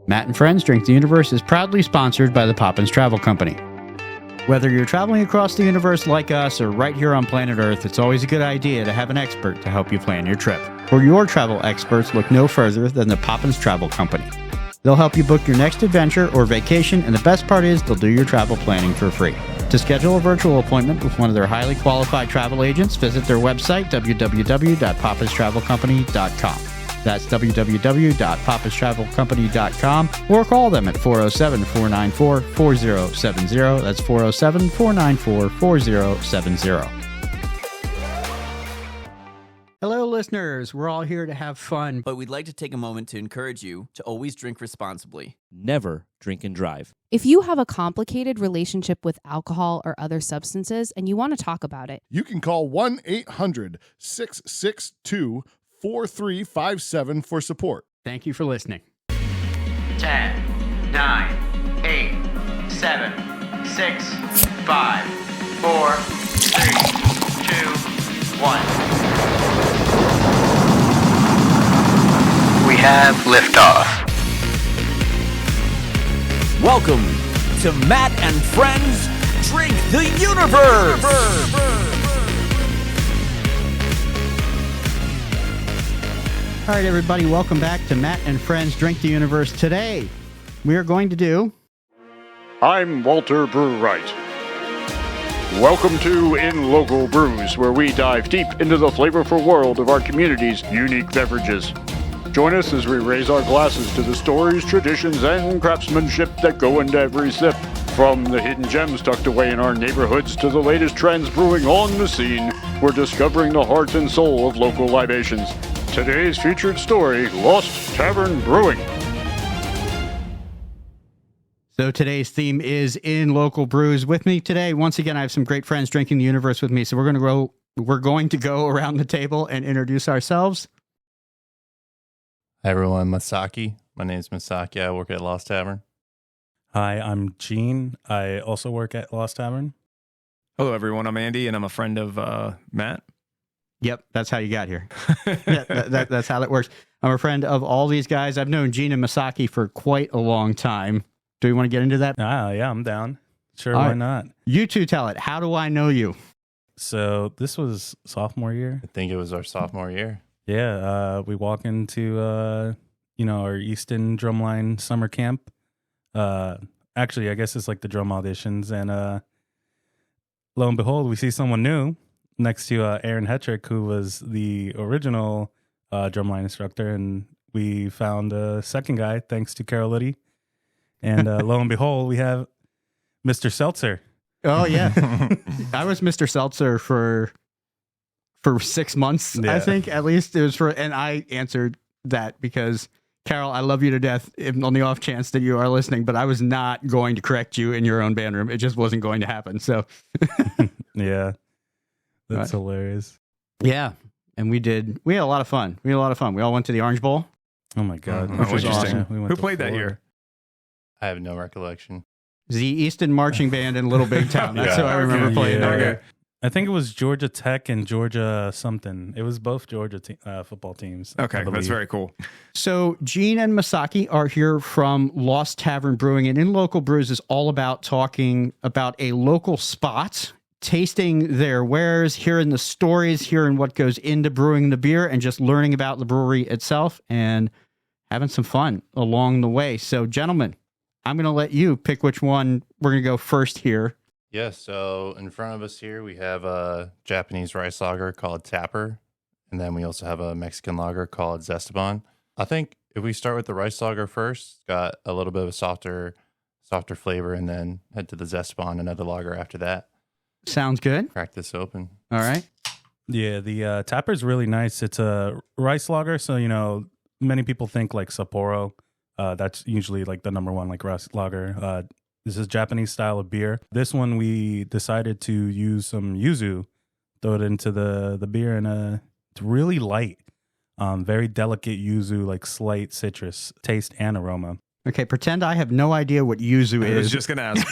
Matt and Friends Drink the Universe is proudly sponsored by the Poppins Travel Company. Whether you're traveling across the universe like us or right here on planet Earth, it's always a good idea to have an expert to help you plan your trip. For your travel experts, look no further than the Poppins Travel Company. They'll help you book your next adventure or vacation, and the best part is they'll do your travel planning for free. To schedule a virtual appointment with one of their highly qualified travel agents, visit their website, www.poppistravelcompany.com. That's www.poppistravelcompany.com, or call them at 407-494-4070. That's 407-494-4070. Hello, listeners. We're all here to have fun. But we'd like to take a moment to encourage you to always drink responsibly. Never drink and drive. If you have a complicated relationship with alcohol or other substances and you want to talk about it, you can call 1-800-662-4357 for support. Thank you for listening. 10, 9, 8, 7, 6, 5, 4, 3, 2, 1. We have liftoff. Welcome to Matt and Friends Drink the Universe. All right, everybody, welcome back to Matt and Friends Drink the Universe. Today, we are going to do... I'm Walter Brewright. Welcome to In Local Brews, where we dive deep into the flavorful world of our community's unique beverages. Join us as we raise our glasses to the stories, traditions, and craftsmanship that go into every sip. From the hidden gems tucked away in our neighborhoods to the latest trends brewing on the scene, we're discovering the heart and soul of local libations. Today's featured story, Lost Tavern Brewing. So today's theme is In Local Brews. With me today, once again, I have some great friends drinking the universe with me. So we're going to go around the table and introduce ourselves. Hi everyone, Masaki. My name is Masaki. I work at Lost Tavern. Hi, I'm Jean. I also work at Lost Tavern. Hello everyone, I'm Andy and I'm a friend of Matt. Yep, that's how you got here. Yeah, that's how that works. I'm a friend of all these guys. I've known Jean and Masaki for quite a long time. Do we want to get into that? Yeah, I'm down. Sure, all why right. not? You two tell it. How do I know you? So this was sophomore year. I think it was our sophomore year. Yeah, we walk into our Easton Drumline summer camp. Actually, I guess it's like the drum auditions, and lo and behold, we see someone new next to Aaron Hetrick, who was the original drumline instructor, and we found a second guy thanks to Carol Liddy. And lo and behold, we have Mr. Seltzer. Oh yeah, I was Mr. Seltzer for 6 months, yeah. I think, at least. It was and I answered that because, Carol, I love you to death on the off chance that you are listening, but I was not going to correct you in your own band room. It just wasn't going to happen. So, yeah, that's hilarious. Yeah, and we had a lot of fun. We all went to the Orange Bowl. Oh my God. Which was awesome. Who played that year? I have no recollection. The Easton Marching Band in Little Big Town. That's who I remember playing. Yeah. Okay. I think it was Georgia Tech and Georgia something. It was both Georgia football teams. Okay, that's very cool. So Jean and Masaki are here from Lost Tavern Brewing, and In Local Brews is all about talking about a local spot, tasting their wares, hearing the stories, hearing what goes into brewing the beer, and just learning about the brewery itself and having some fun along the way. So, gentlemen, I'm going to let you pick which one we're going to go first here. Yeah, so in front of us here, we have a Japanese rice lager called Tapper, and then we also have a Mexican lager called Zestebon. I think if we start with the rice lager first, it's got a little bit of a softer flavor, and then head to the Zestebon, another lager after that. Sounds good. Crack this open. All right. Yeah, the Tapper is really nice. It's a rice lager, so, many people think like Sapporo. That's usually like the number one like rice lager. This is Japanese style of beer. This one we decided to use some yuzu, throw it into the beer, and it's really light, very delicate yuzu, like slight citrus taste and aroma. Okay, pretend I have no idea what yuzu is. I was just going to ask.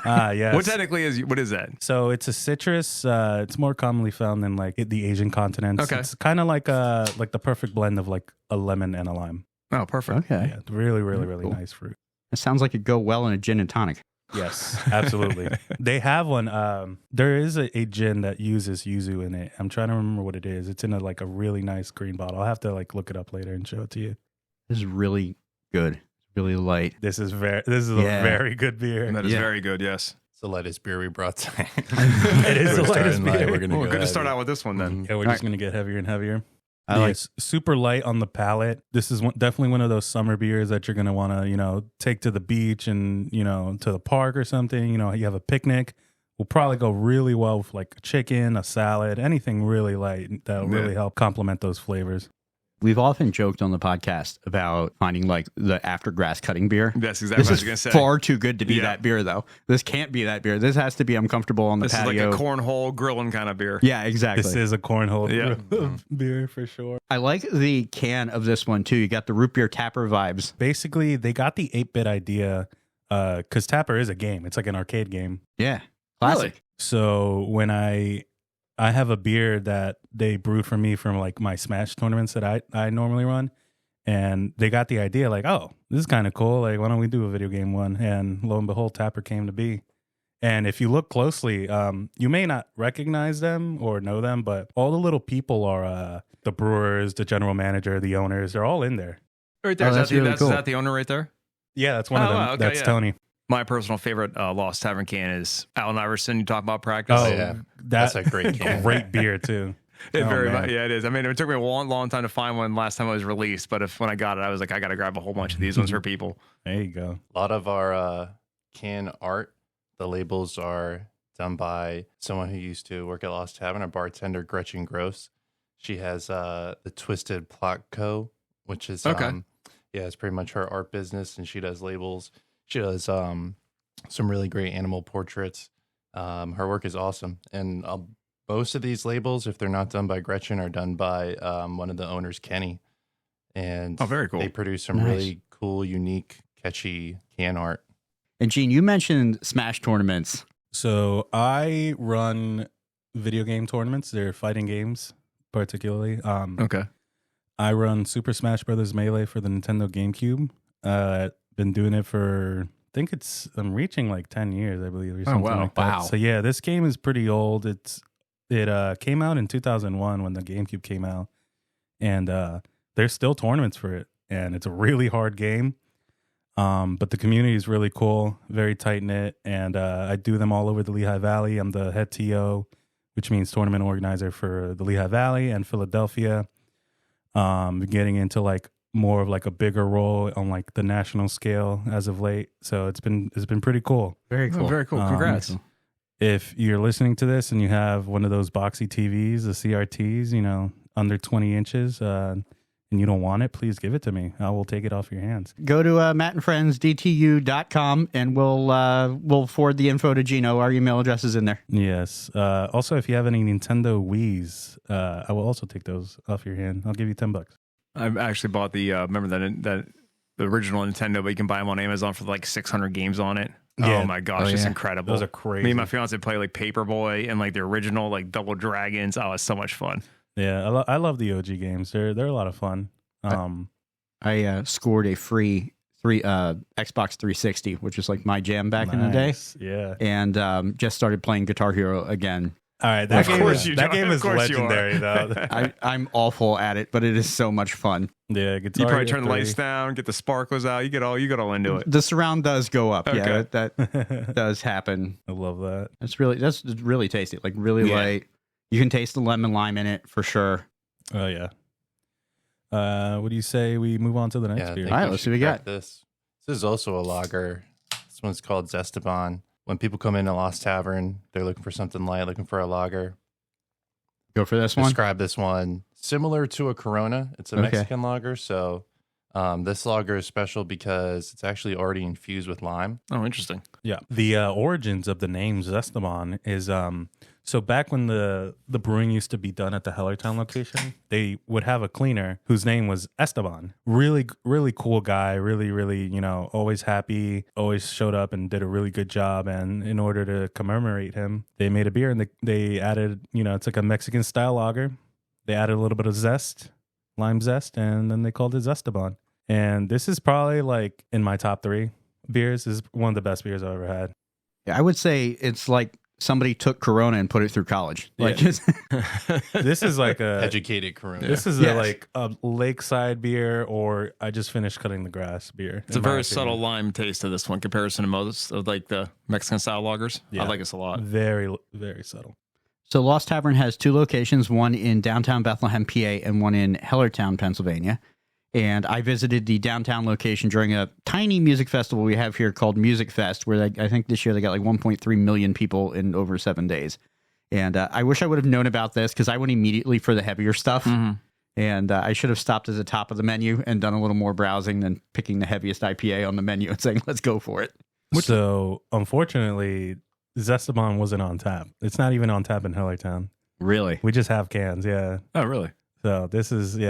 Yes. What is that? So it's a citrus. It's more commonly found in like the Asian continents. Okay. It's kind of like the perfect blend of like a lemon and a lime. Oh, perfect. Okay. Yeah, really, really, really Cool. nice fruit. It sounds like it'd go well in a gin and tonic. Yes, absolutely. They have one. There is a gin that uses yuzu in it. I'm trying to remember what it is. It's in a really nice green bottle. I'll have to look it up later and show it to you. This is really good. Really light. This is a very good beer. That is very good. Yes. It's the lightest beer we brought tonight. It is the lightest beer. We're gonna Well, go good to heavy. start out with this one then. Yeah, we're just gonna get heavier and heavier. I like. It's super light on the palate. This is definitely one of those summer beers that you're gonna want to take to the beach and to the park or something. You have a picnic. Will probably go really well with like a chicken, a salad, anything really light that'll really help complement those flavors. We've often joked on the podcast about finding like the after grass cutting beer. That's exactly This what I is was going to say. far too good to be Yeah. that beer, though. This can't be that beer. This has to be uncomfortable on the This patio. is like a cornhole grilling kind of beer. Yeah, exactly. This is a cornhole Yeah. beer for sure. I like the can of this one too. You got the root beer tapper vibes. Basically, they got the 8-bit idea because Tapper is a game. It's like an arcade game. Yeah, classic. So when I have a beer that they brew for me from like my Smash tournaments that I normally run, and they got the idea like, oh, this is kind of cool. Like, why don't we do a video game one? And lo and behold, Tapper came to be. And if you look closely, you may not recognize them or know them, but all the little people are the brewers, the general manager, the owners. They're all in there. Right there. Oh, that's really cool. Is that the owner right there? Yeah, that's one of them. Wow, okay, That's yeah. Tony. My personal favorite Lost Tavern can is Allen Iverson. You talk about practice. Oh, yeah. That's a great can. Great beer too. It Oh, very man. much, yeah, it is. I mean, it took me a long time to find one last time it was released, but when I got it, I was like, I got to grab a whole bunch of these ones for people. There you go. A lot of our can art, the labels are done by someone who used to work at Lost Tavern, our bartender Gretchen Gross. She has the Twisted Plot Co., which is it's pretty much her art business, and she does labels. She does some really great animal portraits. Her work is awesome, and most of these labels, if they're not done by Gretchen, are done by one of the owners, Kenny. And very cool. They produce some really cool, unique, catchy can art. And Gene, you mentioned Smash tournaments. So I run video game tournaments. They're fighting games, particularly. Okay. I run Super Smash Brothers Mele for the Nintendo GameCube. Been doing it for, I think I'm reaching like 10 years, I believe, or something like that. Wow. So yeah, this game is pretty old. It came out in 2001 when the GameCube came out, and there's still tournaments for it, and it's a really hard game. But the community is really cool, very tight knit, and I do them all over the Lehigh Valley. I'm the head TO, which means tournament organizer for the Lehigh Valley and Philadelphia. Getting into like more of like a bigger role on like the national scale as of late. So it's been pretty cool. Very cool. Very cool. Congrats. If you're listening to this and you have one of those boxy TVs, the CRTs, under 20 inches, and you don't want it, please give it to me. I will take it off your hands. Go to mattandfriendsdtu.com and we'll forward the info to Gino. Our email address is in there. Yes. Also, if you have any Nintendo Wiis, I will also take those off your hand. I'll give you $10. I've actually bought the remember that the original Nintendo, but you can buy them on Amazon for like 600 games on it. Yeah. Oh my gosh, it's incredible. Those are crazy. Me and my fiance play like Paperboy and like the original like Double Dragons. Oh, it's so much fun. Yeah, I love the OG games. They're a lot of fun. I scored a free Xbox 360, which is like my jam back in the day. Yeah. And just started playing Guitar Hero again. All right, that Of course you that do. game Of is course you are. legendary though. I'm awful at it, but it is so much fun. Yeah, Guitar You probably Hero turn the 3. lights down, get the sparklers out. You get all into it. The surround does go up. Yeah, Okay. that does happen. I love that. That's really tasty. Like really light. You can taste the lemon lime in it for sure. Oh yeah. What do you say we move on to the next Yeah, I beer? think All right, we let's should see what we crack got. This is also a lager. This one's called Zestebon. When people come into Lost Tavern, they're looking for something light, looking for a lager. Go for this one. Describe this one similar to a Corona. It's a Okay. Mexican lager, so this lager is special because it's actually already infused with lime. Oh, interesting. Yeah. The origins of the name Zestebon is so back when the brewing used to be done at the Hellertown location, they would have a cleaner whose name was Esteban. Really, really cool guy. Really, really, always happy. Always showed up and did a really good job. And in order to commemorate him, they made a beer and they added, it's like a Mexican style lager. They added a little bit of zest, lime zest, and then they called it Zestebon. And this is probably like in my top 3 beers. This is one of the best beers I've ever had. Yeah, I would say it's like somebody took Corona and put it through college. Like This is like a Educated Corona. This is like a lakeside beer, or I just finished cutting the grass beer. It's a very subtle lime taste to this one, comparison to most of like the Mexican style lagers. Yeah. I like this a lot. Very, very subtle. So Lost Tavern has 2 locations, one in downtown Bethlehem, PA, and one in Hellertown, Pennsylvania. And I visited the downtown location during a tiny music festival we have here called Music Fest, where I think this year they got like 1.3 million people in over 7 days. And I wish I would have known about this because I went immediately for the heavier stuff. Mm-hmm. And I should have stopped at the top of the menu and done a little more browsing than picking the heaviest IPA on the menu and saying, let's go for it. So, unfortunately, Zestebon wasn't on tap. It's not even on tap in Hellertown. Really? We just have cans, yeah. Oh, really? So, this is,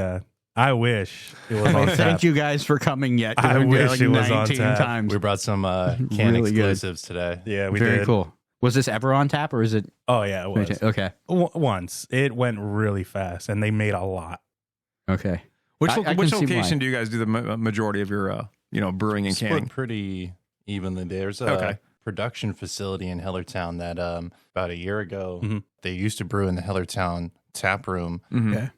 I wish it was on tap. Thank you guys for coming yet. I wish like it was on 19 tap. times. We brought some can Really good. exclusives today. Yeah, we Very did. cool. Was this ever on tap or is it? Oh, yeah, it was. Okay. Once. It went really fast, and they made a lot. Okay. Which I can which see location why. do you guys do the majority of your brewing and Split canning? pretty evenly. There's a production facility in Hellertown that about a year ago they used to brew in the Hellertown taproom,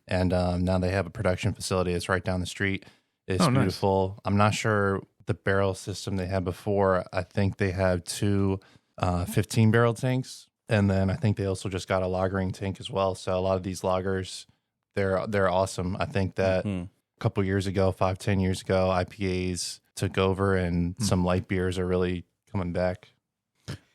and now they have a production facility that's right down the street. It's beautiful. I'm not sure the barrel system they had before. I think they have 2 15 barrel tanks, and then I think they also just got a lagering tank as well. So a lot of these lagers, they're awesome. I think that a couple years ago, 5-10 years ago, IPAs took over, and some light beers are really coming back.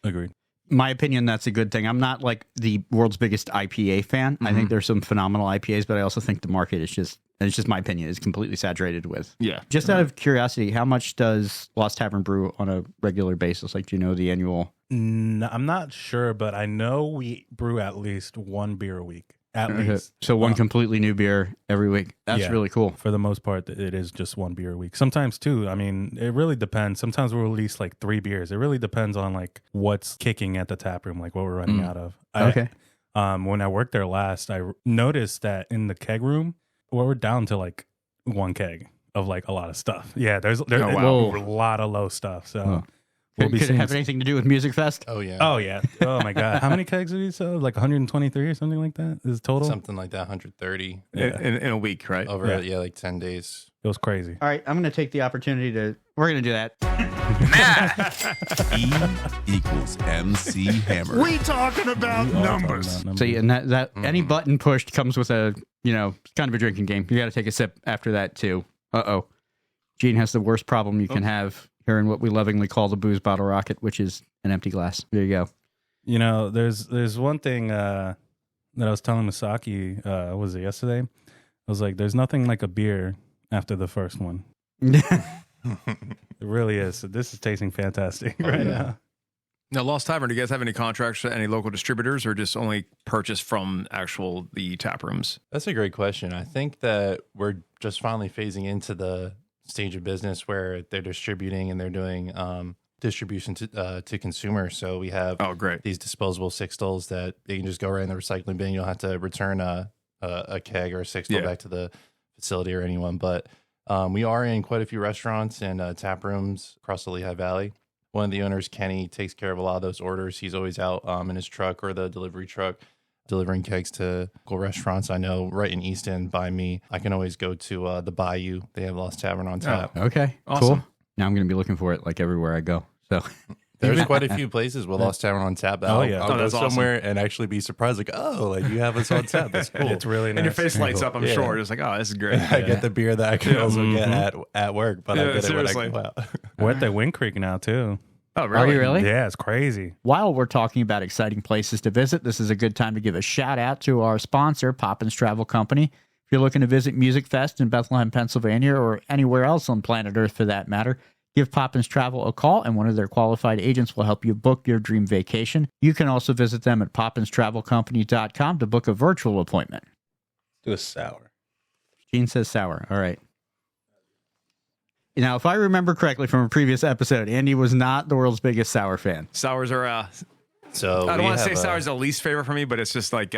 Agreed. My opinion, that's a good thing. I'm not like the world's biggest IPA fan. I think there's some phenomenal IPAs, but I also think the market is just, and it's just my opinion, is completely saturated with. Yeah. Just out of curiosity, how much does Lost Tavern brew on a regular basis? Like, do you know the annual? No, I'm not sure, but I know we brew at least 1 beer a week. At least. So one completely new beer every week. That's really cool. For the most part, it is just 1 beer a week. Sometimes 2. I mean, it really depends. Sometimes we'll release like 3 beers. It really depends on like what's kicking at the tap room, like what we're running out of. When I worked there last, I noticed that in the keg room, we're down to like 1 keg of like a lot of stuff. Yeah, there's a lot of low stuff. So we'll be Could it seeing have anything to do with Music Fest? Oh yeah. Oh yeah. Oh my god. How many kegs did we sell? Like 123 or something like that is total. Something like that, 130 in a week, right? over like 10 days. It was crazy. All right, I'm going to take the opportunity to. We're going to do that. E=MC Hammer. We talking about numbers. See, and that any button pushed comes with a, kind of a drinking game. You got to take a sip after that too. Jean has the worst problem you can have here in what we lovingly call the booze bottle rocket, which is an empty glass. There you go. There's one thing that I was telling Masaki, was it yesterday? I was like, there's nothing like a beer after the first one. It really is. So this is tasting fantastic now. Now, Lost Tavern, do you guys have any contracts with any local distributors, or just only purchase from the tap rooms? That's a great question. I think that we're just finally phasing into the stage of business where they're distributing and they're doing distribution to consumers. So we have these disposable sixtels that they can just go right in the recycling bin. You don't have to return a keg or a sixtel back to the facility or anyone. But we are in quite a few restaurants and tap rooms across the Lehigh Valley. One of the owners, Kenny, takes care of a lot of those orders. He's always out in his truck or the delivery truck delivering kegs to local restaurants. I know right in Easton by me, I can always go to the Bayou. They have Lost Tavern on tap. Okay, awesome. Cool. Now I'm going to be looking for it like everywhere I go. So there's quite a few places with Lost Tavern on tap. I'll go somewhere and actually be surprised, like, you have us on tap. That's cool. It's really nice. And your face lights up, I'm sure. It's like, this is great. I get the beer that I can also get at work, but I get it when I go out. We're at the Wind Creek now, too. Oh, really? Are you really? Yeah, it's crazy. While we're talking about exciting places to visit, this is a good time to give a shout out to our sponsor, Poppins Travel Company. If you're looking to visit Music Fest in Bethlehem, Pennsylvania, or anywhere else on planet Earth for that matter, give Poppins Travel a call, and one of their qualified agents will help you book your dream vacation. You can also visit them at poppinstravelcompany.com to book a virtual appointment. Do a sour. Gene says sour. All right. Now, if I remember correctly from a previous episode, Andy was not the world's biggest sour fan. Sours are, so I don't want to say sours are the least favorite for me, but it's just like,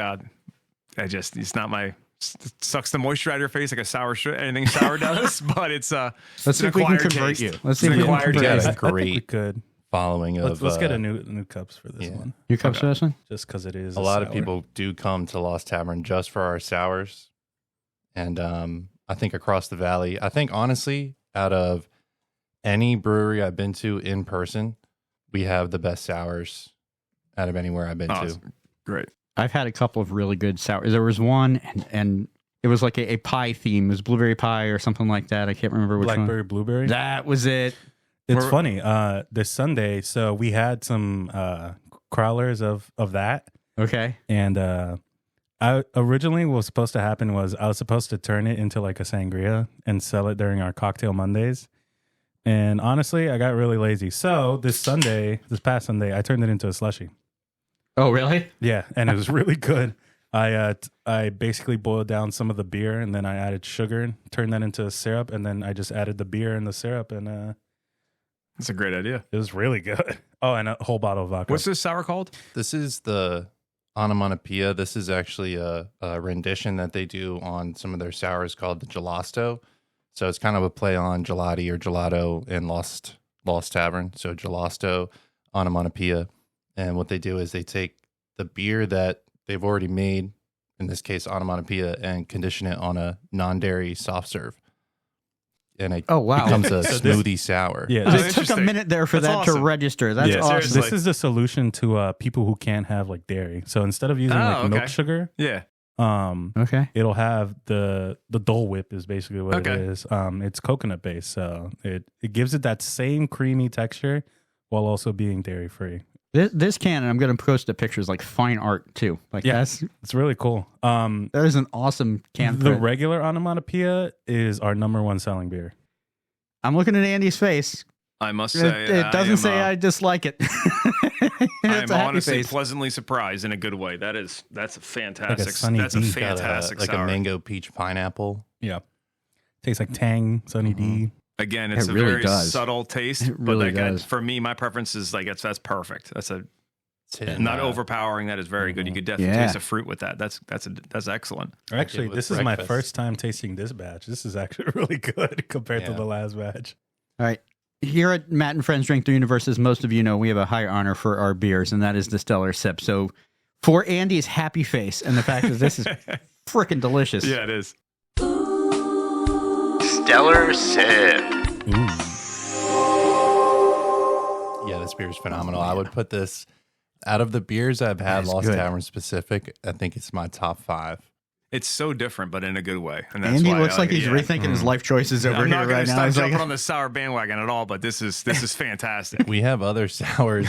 it's not my sucks the moisture out of your face like a anything sour does. But it's Let's see if we can convert you. Let's see if we can convert We got you. a great good following of. Let's get a new cups for this one. New cups for this one? Just because it is a lot sour. of people do come to Lost Tavern just for our sours, and I think across the valley, I think honestly, out of any brewery I've been to in person, we have the best sours out of anywhere I've been to. Great. I've had a couple of really good sours. There was one, and it was like a pie theme. It was blueberry pie or something like that. I can't remember which Blackberry one. blueberry. That was it. It's funny. This Sunday, so we had some crawlers of that. Okay. And I originally what was supposed to happen was I was supposed to turn it into like a sangria and sell it during our cocktail Mondays. And honestly, I got really lazy. So this past Sunday, I turned it into a slushie. Oh, really? Yeah, and it was really good. I basically boiled down some of the beer and then I added sugar, turned that into a syrup, and then I just added the beer and the syrup, and that's a great idea. It was really good. Oh, and a whole bottle of vodka. What's this sour called? This is the onomatopoeia. This is actually a rendition that they do on some of their sours called the gelasto. So it's kind of a play on gelati or gelato in Lost Tavern. So gelasto, onomatopoeia. And what they do is they take the beer that they've already made, in this case onomatopoeia, and condition it on a non-dairy soft serve. And it becomes a smoothie sour. Yeah, it took a minute there for that to register. That's awesome. This is the solution to people who can't have like dairy. So instead of using milk sugar, it'll have the Dole Whip is basically what it is. It's coconut based, so it gives it that same creamy texture while also being dairy free. This can, and I'm going to post the pictures, like fine art too. Like it's really cool. That is an awesome can. The regular onomatopoeia is our #1 selling beer. I'm looking at Andy's face. I must say, it doesn't say I dislike it. I'm honestly pleasantly surprised in a good way. That's a fantastic. Like that's a fantastic like sour. a mango peach pineapple. Yeah, tastes like Tang, Sunny D. Again, it's it a really very subtle taste, it really but does. For me, my preference is like that's perfect. That's not overpowering. That is very good. You could definitely taste the fruit with that. That's excellent. Actually, this is my first time tasting this batch. This is actually really good compared to the last batch. All right. Here at Matt and Friends Drink the Universe, as most of you know, we have a high honor for our beers, and that is the Stellar Sip. So for Andy's happy face and the fact that this is freaking delicious. Yeah, it is. Stellar Sip. Yeah, this beer is phenomenal. I would put this, out of the beers I've had, Lost Tavern specific, I think it's my top 5. It's so different, but in a good way. And that's Andy why looks like he's rethinking his life choices over I'm here not right now. I'm He's not like, jumping on the sour bandwagon at all, but this is fantastic. We have other sours,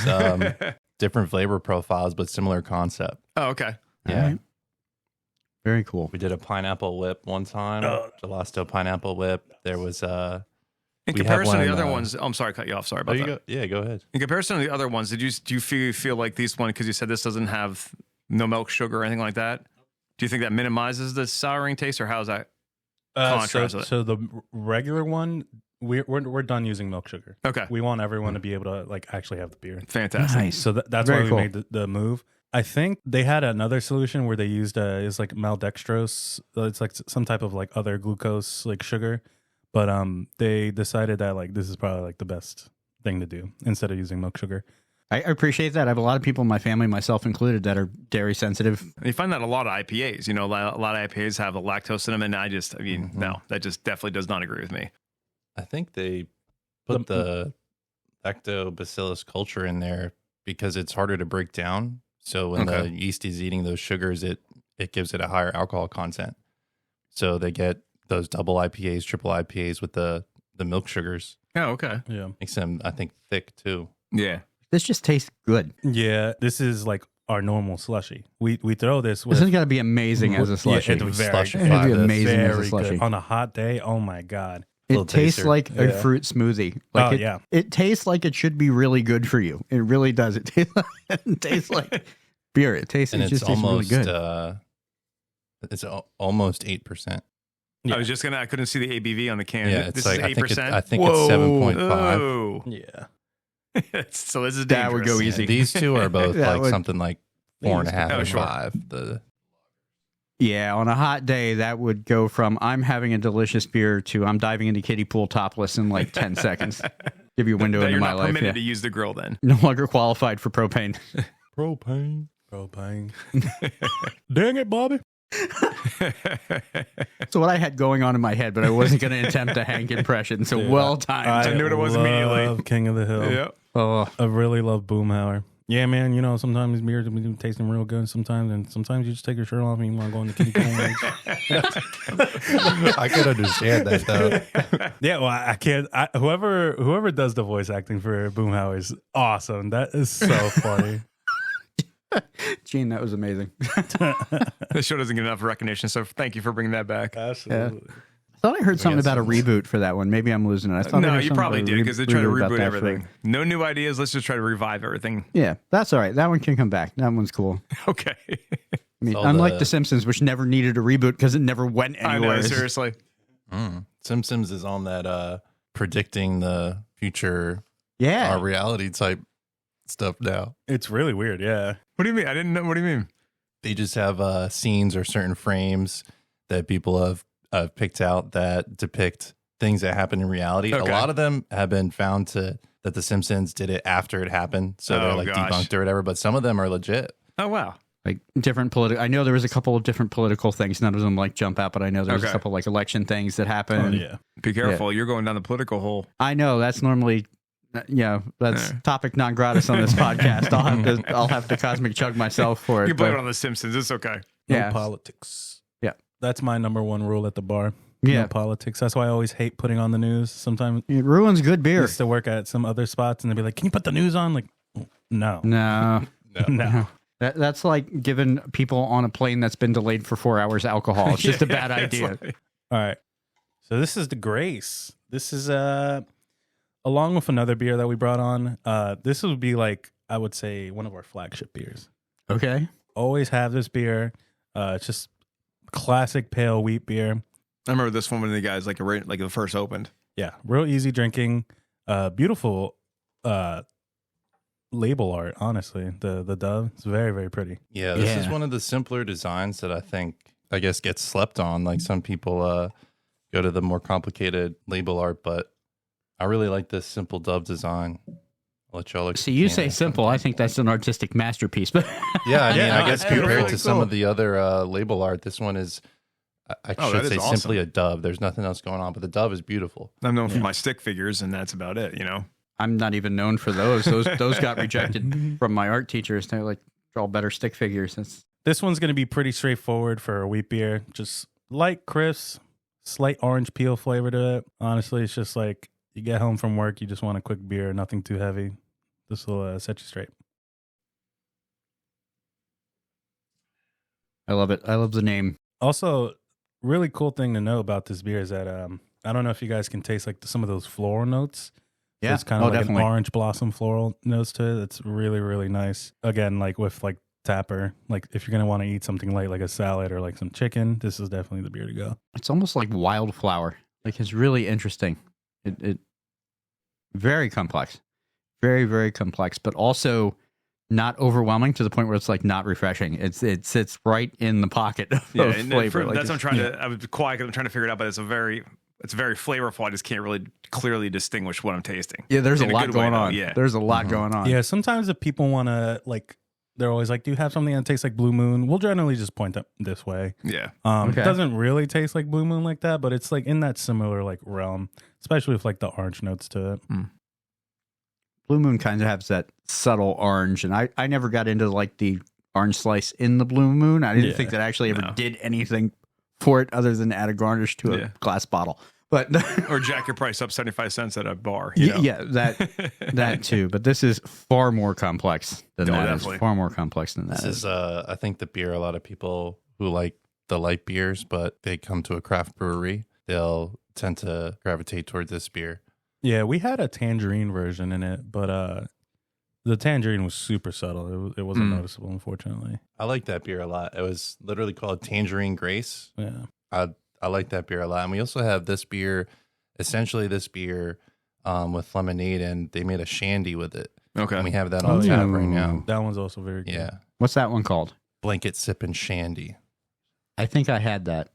different flavor profiles, but similar concept. Oh, okay. Yeah. Right. Very cool. We did a pineapple whip one time, gelato pineapple whip. There was in comparison to the other ones, I'm sorry, I cut you off. Sorry about that. Go ahead. In comparison to the other ones, do you feel like these one, because you said this doesn't have no milk, sugar, or anything like that? Do you think that minimizes the souring taste, or how's that contrast with it? So the regular one, we're done using milk sugar. Okay. We want everyone to be able to like actually have the beer. Fantastic. Nice. So that's Very why we cool. made the move. I think they had another solution where they used is like maldextrose. It's like some type of like other glucose like sugar, but they decided that like this is probably like the best thing to do instead of using milk sugar. I appreciate that. I have a lot of people in my family, myself included, that are dairy sensitive. And you find that a lot of IPAs. You know, a lot of IPAs have the lactose in them, and no, that just definitely does not agree with me. I think they put the lactobacillus culture in there because it's harder to break down. So when the yeast is eating those sugars, it gives it a higher alcohol content. So they get those double IPAs, triple IPAs with the milk sugars. Oh, okay. Yeah. Makes them, I think, thick too. Yeah. This just tastes good. Yeah. This is like our normal slushy. We throw this with. This is going to be amazing as a slushy. Yeah, it's very It's going to be amazing as a very slushy. good. On a hot day, oh my God. It tastes like a fruit smoothie. Like it tastes like it should be really good for you. It really does. It tastes like beer. It just tastes really good. It's almost 8%. Yeah. I couldn't see the ABV on the can. Yeah, this it's is like 8%. I think it's 7.5. Oh. Yeah. So this is dangerous. That would go easy. These two are both like something like 4.5 or sure. 5. Yeah, on a hot day, that would go from I'm having a delicious beer to I'm diving into kiddie pool topless in like 10 seconds. Give you a window That into you're my not life. permitted Yeah. to use the grill then. No longer qualified for propane. Propane. Dang it, Bobby. So what I had going on in my head, but I wasn't going to attempt a Hank impression. So well timed. I knew what it was immediately. King of the Hill. Yep. Oh, I really love Boomhauer. Yeah, man. You know, sometimes beers will be tasting real good. Sometimes, and sometimes you just take your shirt off and you want to go in the kiddie pool. I could understand that though. Yeah, well, I can't. Whoever does the voice acting for Boomhauer is awesome. That is so funny. Gene, that was amazing. This show doesn't get enough recognition, so thank you for bringing that back. Absolutely. I thought I heard something about a reboot for that one. Maybe I'm losing it. I thought I No, heard you something probably about a did because they try to about reboot that for- everything. No new ideas. Let's just try to revive everything. Yeah, that's all right. That one can come back. That one's cool. Okay. I mean, all unlike the- The Simpsons, which never needed a reboot because it never went I anywhere. know, seriously. Simpsons is on that predicting the future Yeah. reality type stuff now. It's really weird. Yeah. What do you mean? I didn't know. What do you mean? They just have scenes or certain frames that people have picked out that depict things that happen in reality. Okay. A lot of them have been found that The Simpsons did it after it happened, so they're like gosh. debunked or whatever. But some of them are legit. Oh, wow. Like different political. I know there was a couple of different political things. None of them like jump out, but I know there's a Okay. couple like election things that happen. Oh, yeah. Be careful. You're going down the political hole. I know that's normally, that's topic non gratis on this podcast. I'll have to cosmic chug myself for it. You can blame but- it on The Simpsons. It's okay. Yeah. No politics. Yeah. That's my number one rule at the bar. Yeah. No politics. That's why I always hate putting on the news. Sometimes It ruins good I beer. used to work at some other spots and they'd be like, "Can you put the news on?" Like, no. No. No. That's like giving people on a plane that's been delayed for 4 hours alcohol. It's just a bad it's idea. like- All right. So this is the Grace. This is along with another beer that we brought on. This would be like, I would say, one of our flagship beers. Okay. Always have this beer. It's just classic pale wheat beer. I remember this one when the guys like the first opened. Yeah, real easy drinking. Beautiful label art, honestly. The dove is very, very pretty. Yeah, this is Yeah. one of the simpler designs that I guess gets slept on. Like some people go to the more complicated label art, but I really like this simple dove design. I'll let y'all look. See, you say simple. I think that's an artistic masterpiece. But Yeah, I mean, Yeah, I guess it's compared really to some cool. of the other label art, this one is, I Oh, should that say, is awesome. simply a dove. There's nothing else going on, but the dove is beautiful. I'm known for my stick figures, and that's about it. You know. I'm not even known for those. Those got rejected from my art teachers. They're like, draw better stick figures. This one's going to be pretty straightforward for a wheat beer. Just light, crisp, slight orange peel flavor to it. Honestly, it's just like you get home from work, you just want a quick beer, nothing too heavy. This will set you straight. I love it. I love the name. Also, really cool thing to know about this beer is that I don't know if you guys can taste like some of those floral notes. Yeah. It's kind of like definitely. an orange blossom floral notes to it. It's really, really nice. Again, like with like Tapper, like if you're going to want to eat something light, like a salad or like some chicken, this is definitely the beer to go. It's almost like wildflower. Like it's really interesting. It very complex. Very, very complex, but also not overwhelming to the point where it's like not refreshing. It sits right in the pocket of and flavor. Like that's what I'm it's- trying to. I was quiet. I'm trying to figure it out, but it's very flavorful. I just can't really clearly distinguish what I'm tasting. Yeah, there's a In lot good way, going though, on. Yeah. There's a lot going on. Yeah, sometimes if people want to like, they're always like, "Do you have something that tastes like Blue Moon?" We'll generally just point them this way. Yeah. Okay. It doesn't really taste like Blue Moon like that, but it's like in that similar like realm, especially with like the orange notes to it. Blue Moon kind of has that subtle orange, and I never got into like the orange slice in the Blue Moon. I didn't Yeah. think that actually ever No. did anything for it other than add a garnish to a Yeah. glass bottle. But Or jack your price up 75 cents at a bar. You know? yeah, that too. But this is far more complex than Oh, that. definitely. It's far more complex than that. This is, I think, the beer a lot of people who like the light beers, but they come to a craft brewery, they'll tend to gravitate toward this beer. Yeah, we had a tangerine version in it, but the tangerine was super subtle. It wasn't noticeable, unfortunately. I like that beer a lot. It was literally called Tangerine Grace. Yeah. I like that beer a lot. And we also have this beer, essentially this beer with lemonade, and they made a shandy with it. Okay. And we have that on tap right now. That one's also very good. Yeah. What's that one called? Blanket Sippin' Shandy. I think I had that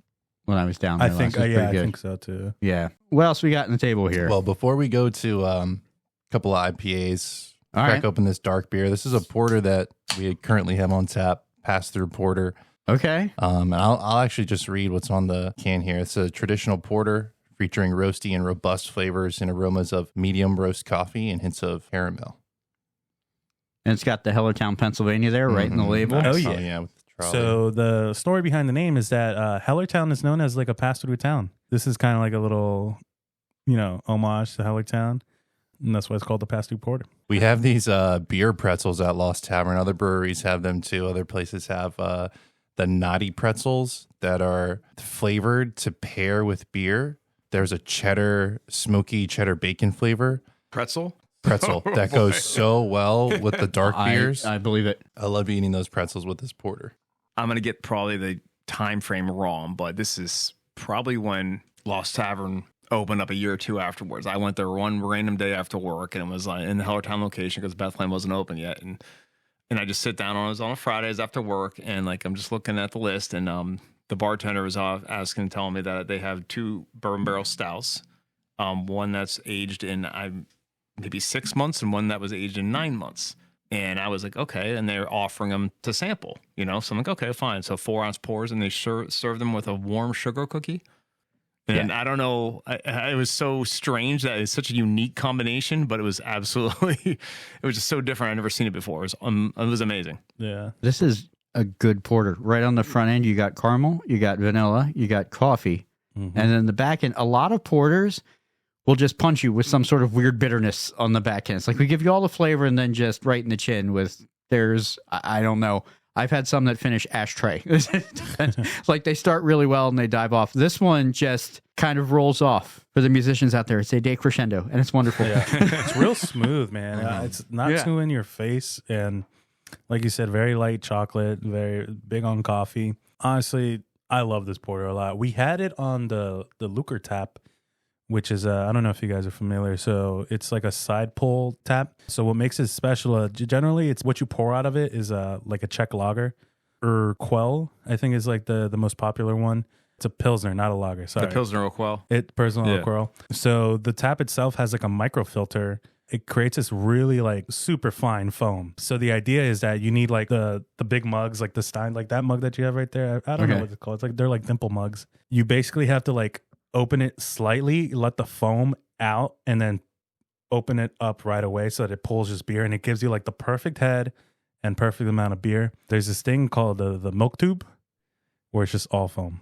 when I was down there. I think, last. It was pretty I good. think so too. Yeah. What else we got on the table here? Well, before we go to a couple of IPAs, All crack right. open this dark beer. This is a porter that we currently have on tap, pass-through porter. Okay. And I'll actually just read what's on the can here. It's a traditional porter featuring roasty and robust flavors and aromas of medium roast coffee and hints of caramel. And it's got the Hellertown, Pennsylvania there, right in the label. Oh, Nice. yeah. With the trolley. So the story behind the name is that Hellertown is known as like a pass-through town. This is kind of like a little, homage to Hellertown. And that's why it's called the pass-through porter. We have these beer pretzels at Lost Tavern. Other breweries have them too. Other places have the naughty pretzels that are flavored to pair with beer. There's a smoky cheddar bacon flavor Pretzel? that goes so well with the dark beers. I believe it. I love eating those pretzels with this porter. I'm going to get probably the time frame wrong, but this is probably when Lost Tavern opened up a year or two afterwards. I went there one random day after work, and it was in the Hellertown location because Bethlehem wasn't open yet. And I just sit down on a Fridays after work, and I'm just looking at the list, and the bartender was asking, telling me that they have 2 bourbon barrel stouts, one that's aged in maybe 6 months and one that was aged in 9 months. And I was like, okay. And they're offering them to sample, So I'm like, okay, fine. So 4-ounce pours, and they serve them with a warm sugar cookie. And I don't know, it was so strange that it's such a unique combination, but it was absolutely, it was just so different. I'd never seen it before. It was amazing. Yeah. This is a good porter. Right on the front end, you got caramel, you got vanilla, you got coffee. Mm-hmm. And then the back end, a lot of porters will just punch you with some sort of weird bitterness on the back end. It's like we give you all the flavor and then just right in the chin with I don't know. I've had some that finish ashtray. It's like they start really well and they dive off. This one just kind of rolls off. For the musicians out there, it's a decrescendo, and it's wonderful. Yeah. It's real smooth, man. It's not too in your face. And like you said, very light chocolate, very big on coffee. Honestly, I love this porter a lot. We had it on the Lucre tap, which is, I don't know if you guys are familiar. So it's like a side pull tap. So what makes it special, generally it's what you pour out of it is like a Czech lager, or Quell, I think is like the most popular one. It's a Pilsner, not a lager. Sorry. The Pilsner Quell. Personal Quell. So the tap itself has like a microfilter. It creates this really like super fine foam. So the idea is that you need like the big mugs, like the Stein, like that mug that you have right there. I don't know what it's called. It's like, they're like dimple mugs. You basically have to like open it slightly, let the foam out, and then open it up right away so that it pulls just beer, and it gives you like the perfect head and perfect amount of beer. There's this thing called the milk tube, where it's just all foam.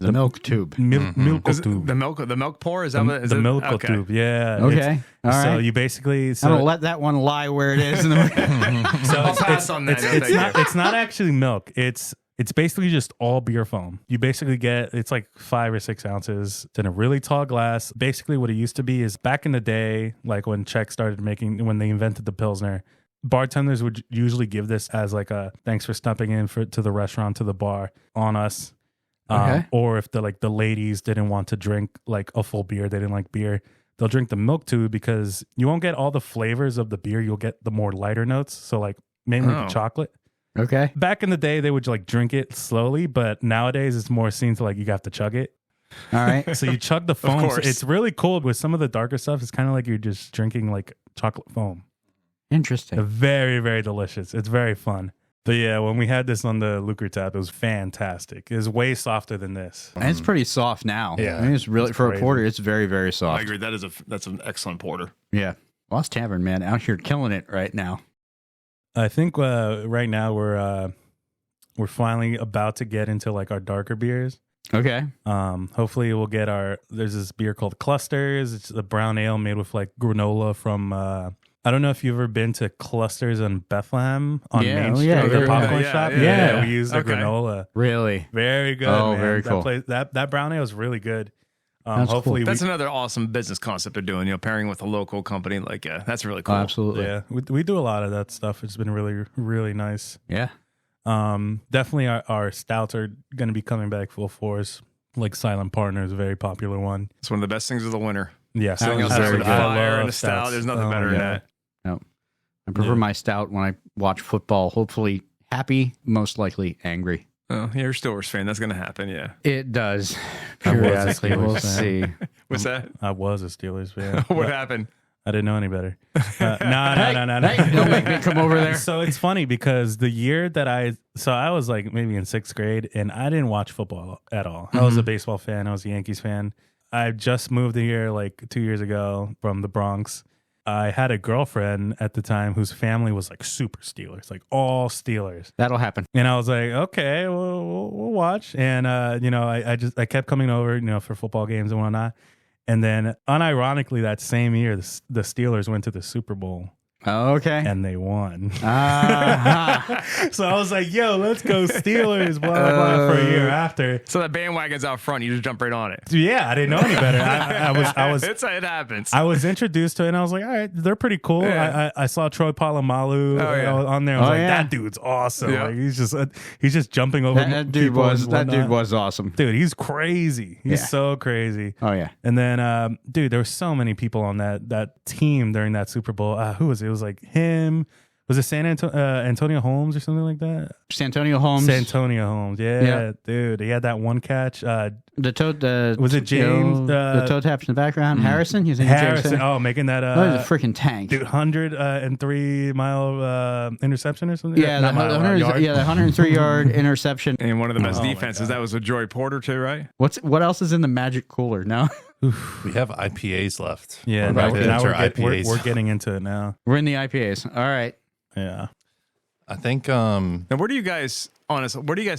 The milk tube. Milk tube. The milk pour? Is that what? The milk tube, yeah. Okay. All right. So you basically... I don't let that one lie where it is. I'll pass on that. It's not actually milk. It's basically just all beer foam. You basically it's like 5 or 6 ounces in a really tall glass. Basically what it used to be is back in the day, like when Czech started when they invented the Pilsner, bartenders would usually give this as like a thanks for stepping in to the restaurant, to the bar on us. Or if the ladies didn't want to drink like a full beer, they didn't like beer, they'll drink the milk tube, because you won't get all the flavors of the beer. You'll get the more lighter notes. So like mainly the chocolate. Okay. Back in the day, they would like drink it slowly, but nowadays it's more seen to like you have to chug it. All right. So you chug the foam. Of So course. it's really cool. With some of the darker stuff, it's kind of like you're just drinking like chocolate foam. Interesting. Very, very delicious. It's very fun. But yeah, when we had this on the Lucre tap, it was fantastic. It was way softer than this. And it's pretty soft now. Yeah. I mean, it's really, for crazy. a porter, it's very, very soft. I agree. That's an excellent porter. Yeah. Lost Tavern, man, out here killing it right now. I think right now we're finally about to get into like our darker beers. Okay. Hopefully we'll get there's this beer called Clusters. It's a brown ale made with like granola from I don't know if you've ever been to Clusters in Bethlehem on Main Street, the popcorn shop. Yeah. We use the granola. Really? Very good. Oh, man. very cool. That brown ale is really good. That's Hopefully cool. That's another awesome business concept they're doing, pairing with a local company. Like, that's really cool. Oh, absolutely. Yeah, we do a lot of that stuff. It's been really, really nice. Yeah. Definitely our stouts are going to be coming back full force. Like Silent Partner is a very popular one. It's one of the best things of the winter. Yes, Sitting was outside very with a good. fire and a stout. There's nothing better than that. No. I prefer my stout when I watch football. Hopefully happy, most likely angry. Oh, yeah, you're a Steelers fan. That's going to happen, yeah. It does. I was a Periodically, Steelers we'll fan. see. What's that? I was a Steelers fan. What happened? I didn't know any better. No. Hey, don't make me come over there. So it's funny because the year that I was like maybe in 6th grade and I didn't watch football at all. I was a baseball fan. I was a Yankees fan. I just moved here like 2 years ago from the Bronx. I had a girlfriend at the time whose family was like super Steelers, like all Steelers. That'll happen. And I was like, okay, we'll watch. And, I kept coming over, for football games and whatnot. And then unironically that same year, the Steelers went to the Super Bowl. Okay. And they won. Uh-huh. So I was like, yo, let's go Steelers, blah, blah, blah, for a year after. So that bandwagon's out front. You just jump right on it. Yeah, I didn't know any better. It happens. I was introduced to it and I was like, all right, they're pretty cool. Yeah. I saw Troy Polamalu on there. I was like, that dude's awesome. Yeah. Like he's just jumping over that dude people was and that dude whatnot. was awesome. Dude, he's crazy. He's so crazy. Oh yeah. And then, dude, there were so many people on that team during that Super Bowl. Who was it? It was like him. Was it Antonio Holmes or something like that? Santonio Holmes. Santonio Holmes. Yeah, dude. He had that one catch. Was it James? The toe taps in the background. Harrison. He's in Harrison. Oh, making that. That was a freaking tank. Dude, 103-mile interception or something. Yeah, the 103-yard interception. And one of the best defenses. That was with Joey Porter too, right? What else is in the Magic Cooler? No. We have IPAs left. Yeah, now we're getting into it now. We're in the IPAs. All right. Yeah. I think. Now, where do you guys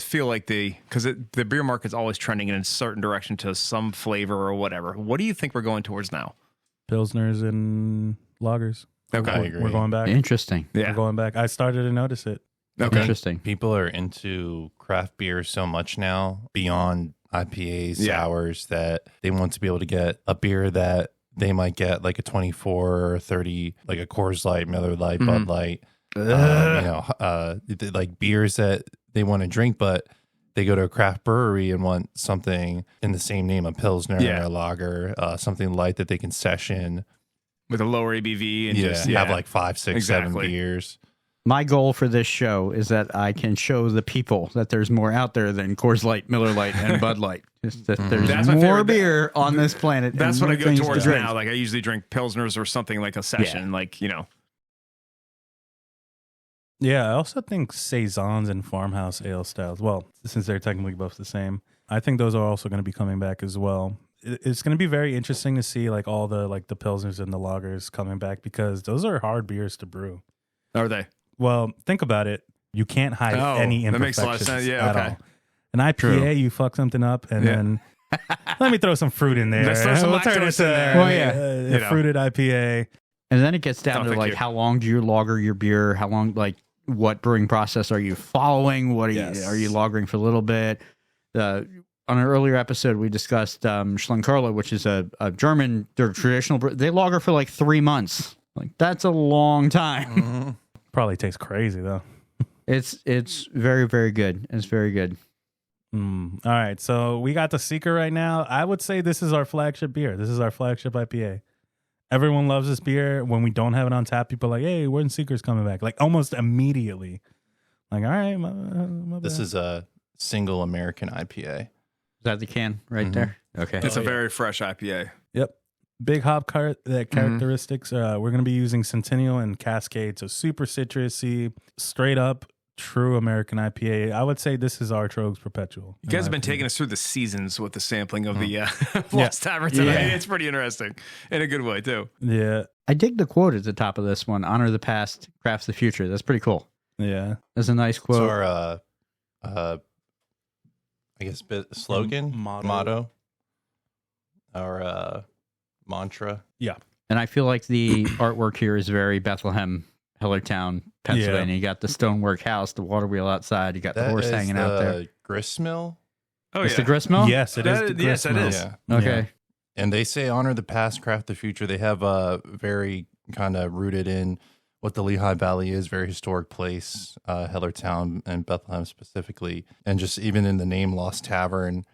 feel like because the beer market's always trending in a certain direction to some flavor or whatever? What do you think we're going towards now? Pilsners and lagers. Okay, I agree. We're going back. Interesting. Yeah, we're going back. I started to notice it. Okay. Interesting. People are into craft beer so much now beyond IPAs, sours, that they want to be able to get a beer that they might get like a 24 or 30, like a Coors Light, Miller Lite, Bud Light. Like beers that they want to drink, but they go to a craft brewery and want something in the same name, a Pilsner, a lager, something light that they can session with a lower ABV and have like 5, 6, 7 beers. My goal for this show is that I can show the people that there's more out there than Coors Light, Miller Lite, and Bud Light. Just that there's more beer on this planet. That's what I go towards now. Like I usually drink Pilsners or something like a session, Yeah, I also think saisons and farmhouse ale styles. Well, since they're technically both the same, I think those are also going to be coming back as well. It's going to be very interesting to see like all the the pilsners and the lagers coming back because those are hard beers to brew. Are they? Well, think about it. You can't hide any imperfections that makes a lot of sense. Yeah, at all. An IPA, True. you fuck something up, and then let me throw some fruit in there. Let's throw some we'll turn it lactose in there. a fruited IPA. And then it gets down to like how long do you lager your beer? How long, like what brewing process are you following? What are you lagering for a little bit? On an earlier episode, we discussed Schlenkerla, which is a German traditional brew. They lager for like 3 months. Like that's a long time. Mm-hmm. Probably tastes crazy though. It's very, very good. It's very good. All right, so we got the Seeker right now. I would say this is our flagship beer. This is our flagship IPA. Everyone loves this beer. When we don't have it on tap, people are like, hey, when Seeker's coming back? Like almost immediately. Like, all right, my This bad. is a single American IPA. Is that the can right there? Okay. It's a very fresh IPA. Yep. Big hop characteristics. We're going to be using Centennial and Cascade. So super citrusy, straight up, true American IPA. I would say this is our Trogs Perpetual. You guys have been taking us through the seasons with the sampling of the Lost Tavern tonight. Yeah. It's pretty interesting in a good way, too. Yeah. I dig the quote at the top of this one. Honor the past, crafts the future. That's pretty cool. Yeah. That's a nice quote. So our, I guess, slogan, motto, our mantra. Yeah. And I feel like the artwork here is very Bethlehem, Hellertown, Pennsylvania. Yeah. You got the stonework house, the water wheel outside. You got the horse hanging out there. Grist mill. Oh, It's the grist mill? Yes, it is. The Yes, grist it mill. is. Yeah. Okay. Yeah. And they say honor the past, craft the future. They have very kind of rooted in what the Lehigh Valley is, very historic place, Hellertown and Bethlehem specifically. And just even in the name Lost Tavern,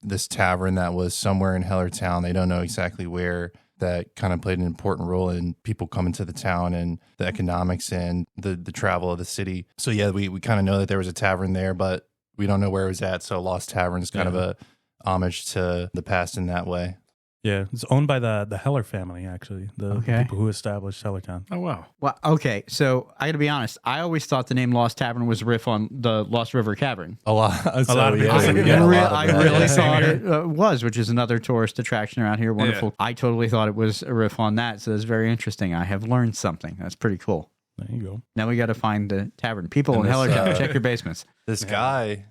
this tavern that was somewhere in Hellertown, they don't know exactly where, that kind of played an important role in people coming to the town and the economics and the travel of the city. So yeah, we kind of know that there was a tavern there, but we don't know where it was at. So Lost Tavern is kind of a homage to the past in that way. Yeah, it's owned by the Heller family, actually, the people who established Hellertown. Oh, wow. Well, okay, so I got to be honest. I always thought the name Lost Tavern was a riff on the Lost River Cavern. A lot of people. I really thought it was, which is another tourist attraction around here. Wonderful. Yeah. I totally thought it was a riff on that, so that's very interesting. I have learned something. That's pretty cool. There you go. Now we got to find the tavern. People in Hellertown, check your basements. This guy,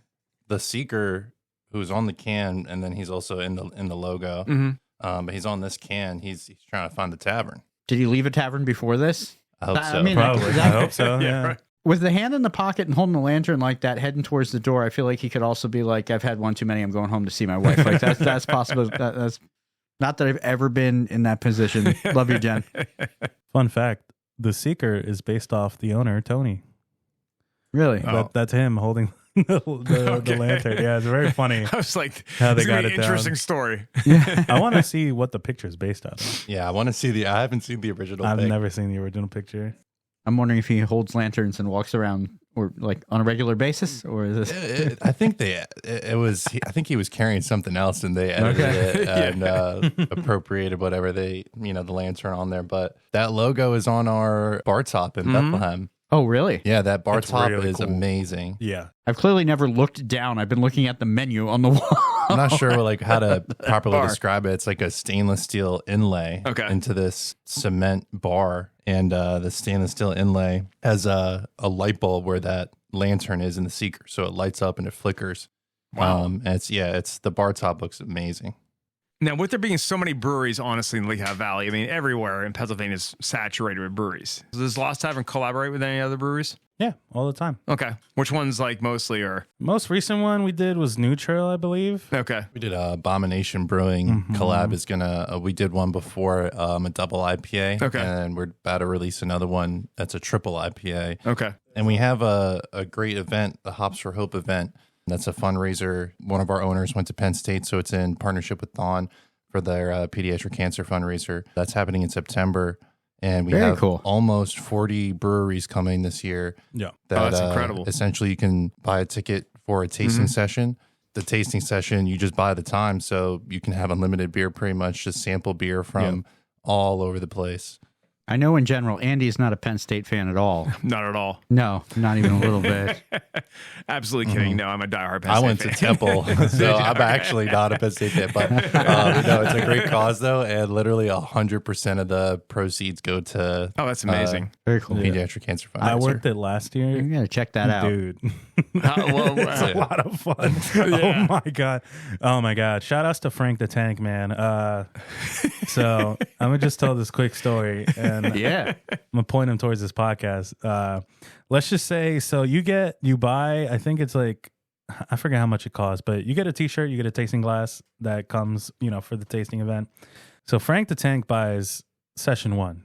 the Seeker, who's on the can, and then he's also in the logo. Mm-hmm. But he's on this can. He's trying to find the tavern. Did he leave a tavern before this? I hope so. I mean, probably. I hope so. Yeah. Right. With the hand in the pocket and holding the lantern like that, heading towards the door, I feel like he could also be like, "I've had one too many. I'm going home to see my wife." Like that's possible. That's not that I've ever been in that position. Love you, Jen. Fun fact: the Seeker is based off the owner, Tony. Really? That's him holding the lantern. Yeah, it's very funny. I was like, how they got it interesting down. Story. I want to see what the picture is based out of. Yeah, I want to see I haven't seen the original. I've never seen the original picture. I'm wondering if he holds lanterns and walks around, or like on a regular basis, or is this? I think I think he was carrying something else, and they edited it and appropriated whatever the lantern on there. But that logo is on our bar top in Bethlehem. Oh, really? Yeah, that bar top really is cool. Amazing. Yeah. I've clearly never looked down. I've been looking at the menu on the wall. I'm not sure how to properly describe it. It's like a stainless steel inlay into this cement bar. And the stainless steel inlay has a light bulb where that lantern is in the Seeker. So it lights up and it flickers. Wow. And it's the bar top looks amazing. Now, with there being so many breweries, honestly, in Lehigh Valley, I mean, everywhere in Pennsylvania is saturated with breweries. Does Lost Tavern collaborate with any other breweries? Yeah, all the time. Okay. Which ones, like, mostly are? Most recent one we did was Neutral, I believe. Okay. We did Abomination Brewing collab is gonna. We did one before, a double IPA. Okay. And we're about to release another one that's a triple IPA. Okay. And we have a great event, the Hops for Hope event. That's a fundraiser. One of our owners went to Penn State, so it's in partnership with Dawn for their pediatric cancer fundraiser. That's happening in September. And we have almost 40 breweries coming this year. Yeah. That's incredible. Essentially, you can buy a ticket for a tasting session. The tasting session, you just buy the time, so you can have unlimited beer, pretty much just sample beer from all over the place. I know in general, Andy is not a Penn State fan at all. Not at all. No, not even a little bit. Absolutely kidding. No, I'm a diehard Penn State I went fan. to Temple, so I'm actually not a Penn State fan. But it's a great cause, though, and literally 100% of the proceeds go to that's amazing. Very cool. Pediatric Cancer Fundraiser. I worked it last year. You gotta check that out, dude. It's a lot of fun. Oh my god! Shout outs to Frank the Tank, man. So I'm gonna just tell this quick story, and I'm gonna point him towards this podcast. Let's just say, so you buy, I think it's like, I forget how much it costs, but you get a t-shirt, you get a tasting glass that comes, for the tasting event. So Frank the Tank buys session 1,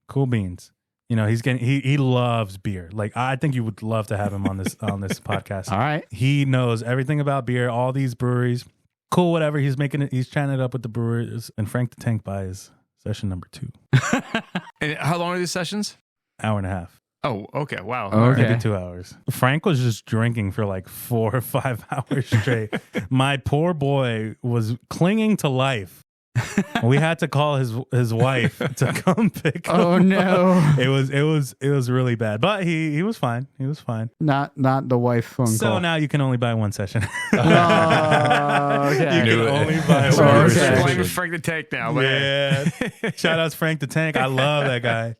Cool Beans. He loves beer. Like, I think you would love to have him on this podcast. All right. He knows everything about beer, all these breweries. Cool, whatever. He's chatting it up with the brewers, and Frank the Tank buys session number 2. And how long are these sessions? Hour and a half. Oh, okay. Wow. Okay. Maybe 2 hours. Frank was just drinking for like 4 or 5 hours straight. My poor boy was clinging to life. We had to call his wife to come pick him Oh no! up. It was really bad, but he was fine. He was fine. Not the wife phone call. So now you can only buy one session. Okay. You can only buy So one we're session. blaming Frank the Tank now. But Yeah. Shout out to Frank the Tank. I love that guy.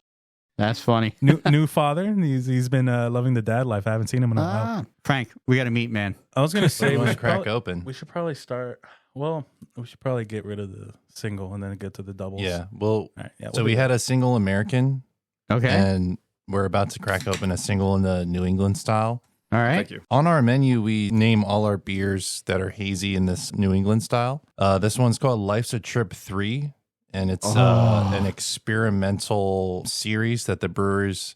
That's funny. New father. He's been loving the dad life. I haven't seen him in a while. Frank, we got to meet, man. I was gonna say Let's should crack probably- open. We should probably start. Well, we should probably get rid of the single and then get to the doubles. Yeah. Well, All right, yeah, so we'll we do had a single American, Okay. and we're about to crack open a single in the New England style. All right. thank you. On our menu, we name all our beers that are hazy in this New England style. This one's called Life's a Trip 3, and it's an experimental series that the brewers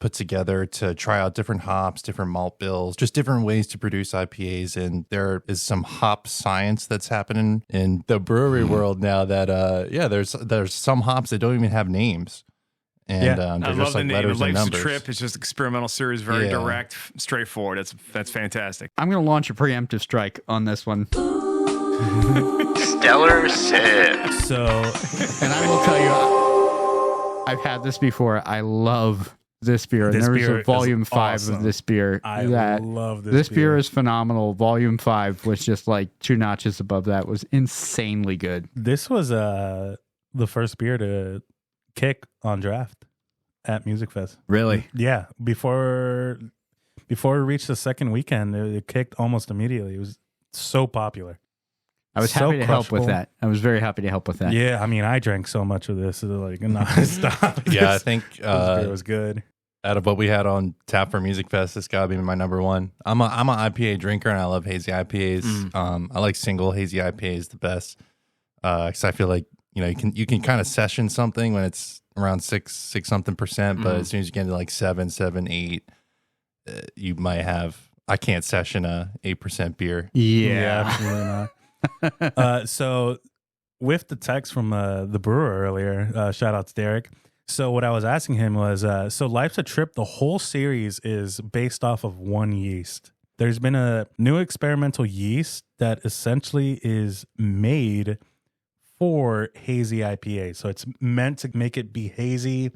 put together to try out different hops, different malt bills, just different ways to produce IPAs. And there is some hop science that's happening in the brewery world now that, there's some hops that don't even have names. And I they're love just the like name. letters and Life's a numbers. Trip. It's just experimental series, very Yeah. direct, straightforward. That's fantastic. I'm going to launch a preemptive strike on this one. Stellar Sip. So, And I will tell you, I've had this before. I love this beer. And This there was beer a is volume 5 awesome. of this beer. I that love this beer is phenomenal. Volume 5 was just like 2 notches above that. Was insanely good. This was the first beer to kick on draft at Music Fest. Really? Yeah, before we reached the second weekend, it kicked almost immediately. It was so popular. I was So happy to help with crushable. that. I was very happy to help with that. Yeah, I mean, I drank so much of this, like nonstop. Yeah, I think This beer was good. out of what we had on tap for Music Fest, this gotta be my number one. I'm an IPA drinker and I love hazy IPAs. I like single hazy IPAs the best because I feel like you can kind of session something when it's around six something percent, but as soon as you get into like 7, 8, you might have. I can't session a 8% beer. Yeah. Absolutely not. So with the text from the brewer earlier, shout out to Derek. So what I was asking him was, so Life's a Trip, the whole series is based off of one yeast. There's been a new experimental yeast that essentially is made for hazy IPA. So it's meant to make it be hazy